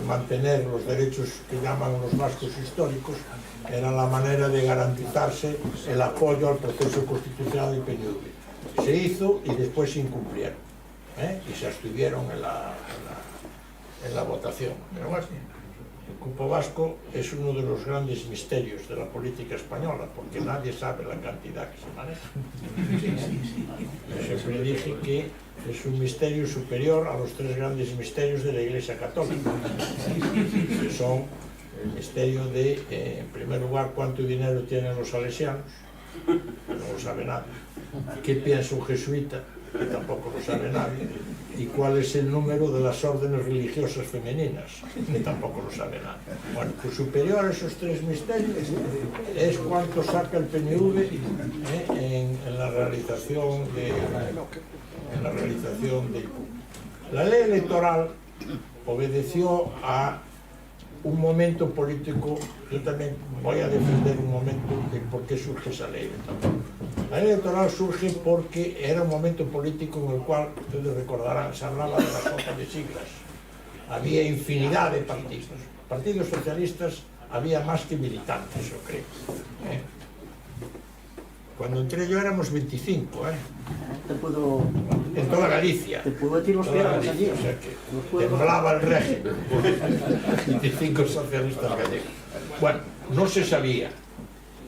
mantener los derechos que llaman los vascos históricos era la manera de garantizarse el apoyo al proceso constitucional del PNV. Se hizo y después se incumplieron, y se abstuvieron en la votación. Pero bueno, el cupo vasco es uno de los grandes misterios de la política española, porque nadie sabe la cantidad que se maneja. Yo siempre dije que es un misterio superior a los 3 grandes misterios de la Iglesia Católica, que son el misterio de, en primer lugar, cuánto dinero tienen los salesianos, no lo sabe nadie. ¿Qué piensa un jesuita? que tampoco lo sabe nadie, y cuál es el número de las órdenes religiosas femeninas, que tampoco lo sabe nadie. Bueno, pues superior a esos 3 misterios es cuánto saca el PNV en la realización de la ley electoral. Obedeció a un momento político. Yo también voy a defender un momento de por qué surge esa ley electoral. La ley electoral surge porque era un momento político en el cual, ustedes recordarán, se hablaba de la sopa de siglas. Había infinidad de partidos. Partidos socialistas había más que militantes, yo creo. Cuando entré yo éramos 25, Te puedo... en toda Galicia. Te puedo decir los piernas allí. O sea que temblaba el régimen. 25 socialistas gallegos. Bueno, no se sabía.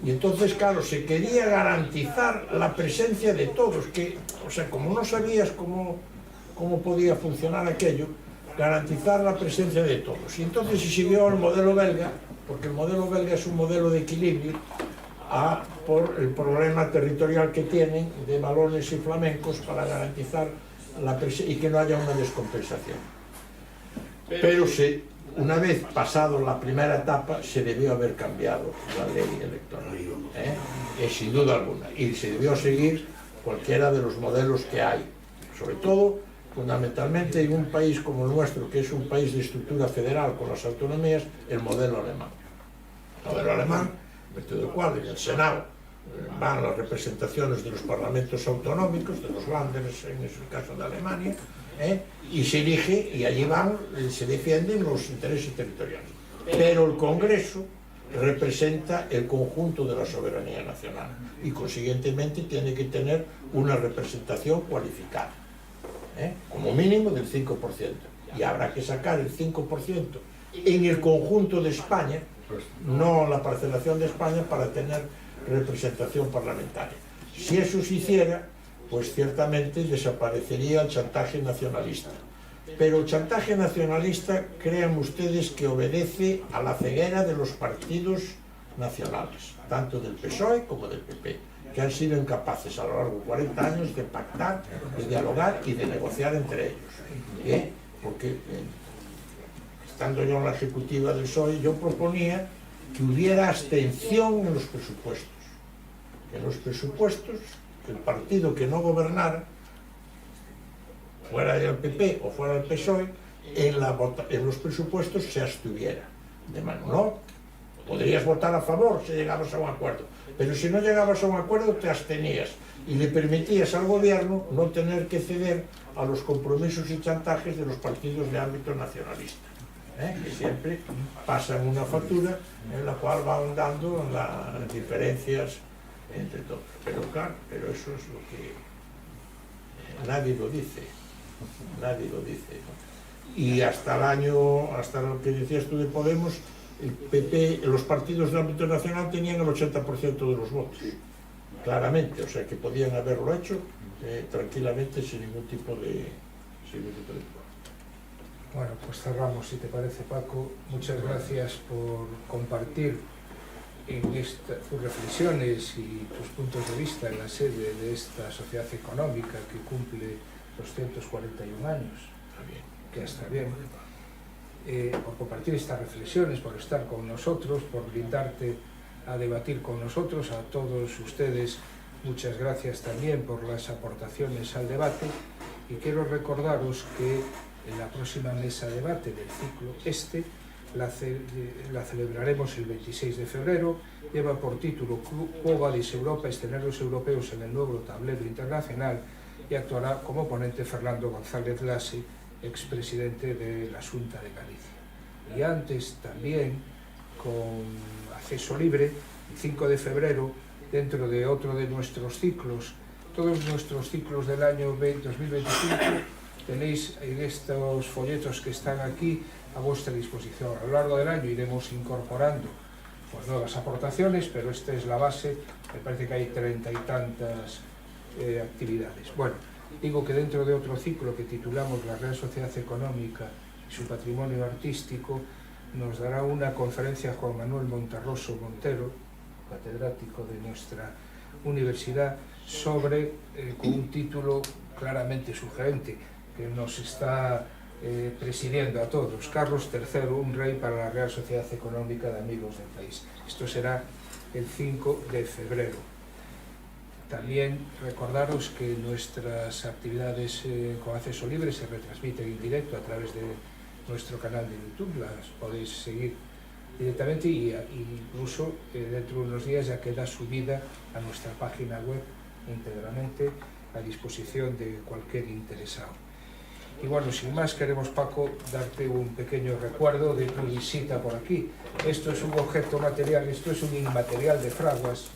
Y entonces, claro, se quería garantizar la presencia de todos, que, o sea, como no sabías cómo podía funcionar aquello, garantizar la presencia de todos. Y entonces se siguió el modelo belga, porque el modelo belga es un modelo de equilibrio por el problema territorial que tienen de valones y flamencos para garantizar la presencia y que no haya una descompensación. Pero una vez pasado la primera etapa, se debió haber cambiado la ley electoral, sin duda alguna, y se debió seguir cualquiera de los modelos que hay, sobre todo, fundamentalmente en un país como el nuestro, que es un país de estructura federal con las autonomías, el modelo alemán. El modelo alemán, en virtud del cual en el Senado van las representaciones de los parlamentos autonómicos, de los Länders, en el caso de Alemania, y se elige, y allí van, se defienden los intereses territoriales. Pero el Congreso representa el conjunto de la soberanía nacional y consiguientemente tiene que tener una representación cualificada, como mínimo del 5%, y habrá que sacar el 5% en el conjunto de España, no la parcelación de España, para tener representación parlamentaria. Si eso se hiciera, pues ciertamente desaparecería el chantaje nacionalista. Pero el chantaje nacionalista, crean ustedes que obedece a la ceguera de los partidos nacionales, tanto del PSOE como del PP, que han sido incapaces a lo largo de 40 años de pactar, de dialogar y de negociar entre ellos. Porque estando yo en la ejecutiva del PSOE, yo proponía que hubiera abstención en los presupuestos. Que en los presupuestos, que el partido que no gobernara, fuera el PP o fuera el PSOE, en los presupuestos se abstuviera. De mano, no, podrías votar a favor si llegabas a un acuerdo, pero si no llegabas a un acuerdo te abstenías y le permitías al gobierno no tener que ceder a los compromisos y chantajes de los partidos de ámbito nacionalista, que siempre pasan una factura en la cual van dando las diferencias entre todos. Pero claro, pero eso es lo que nadie lo dice. Y hasta lo que decías tú de Podemos, el PP, los partidos de ámbito nacional tenían el 80% de los votos, claramente, o sea que podían haberlo hecho tranquilamente sin ningún tipo de problema. Bueno, pues cerramos, si te parece, Paco. Muchas gracias por compartir tus reflexiones y tus puntos de vista en la sede de esta sociedad económica que cumple 241 años, que está bien, por compartir estas reflexiones, por estar con nosotros, por brindarte a debatir con nosotros. A todos ustedes, muchas gracias también por las aportaciones al debate, y quiero recordaros que en la próxima mesa de debate del ciclo la celebraremos el 26 de febrero, lleva por título Quo Vadis Europa, escenarios europeos en el nuevo tablero internacional, y actuará como ponente Fernando González Lasse, expresidente de la Xunta de Galicia. Y antes también, con acceso libre, el 5 de febrero, dentro de otro de nuestros ciclos, todos nuestros ciclos del año 2025, tenéis en estos folletos que están aquí a vuestra disposición. A lo largo del año iremos incorporando pues nuevas aportaciones, pero esta es la base. Me parece que hay 30 y tantas actividades. Bueno, digo que dentro de otro ciclo que titulamos La Real Sociedad Económica y su patrimonio artístico, nos dará una conferencia Juan Manuel Monterroso Montero, catedrático de nuestra universidad sobre, con un título claramente sugerente, que nos está presidiendo a todos: Carlos III, un rey para la Real Sociedad Económica de Amigos del País. Esto será el 5 de febrero. También recordaros que nuestras actividades con acceso libre se retransmiten en directo a través de nuestro canal de YouTube, las podéis seguir directamente, y incluso dentro de unos días ya queda subida a nuestra página web íntegramente a disposición de cualquier interesado. Y bueno, sin más, queremos, Paco, darte un pequeño recuerdo de tu visita por aquí. Esto es un objeto material, esto es un inmaterial de Fraguas.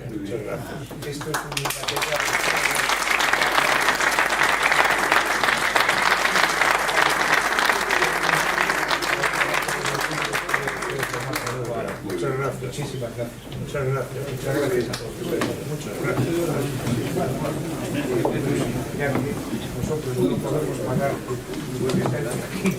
Muchas gracias. Esto es un inmaterial de Fraguas. Muchas gracias. Muchísimas gracias. Muchas gracias. Muchas gracias a vosotros. Muchas gracias. Ya que nosotros no podemos pagar tu licencia aquí.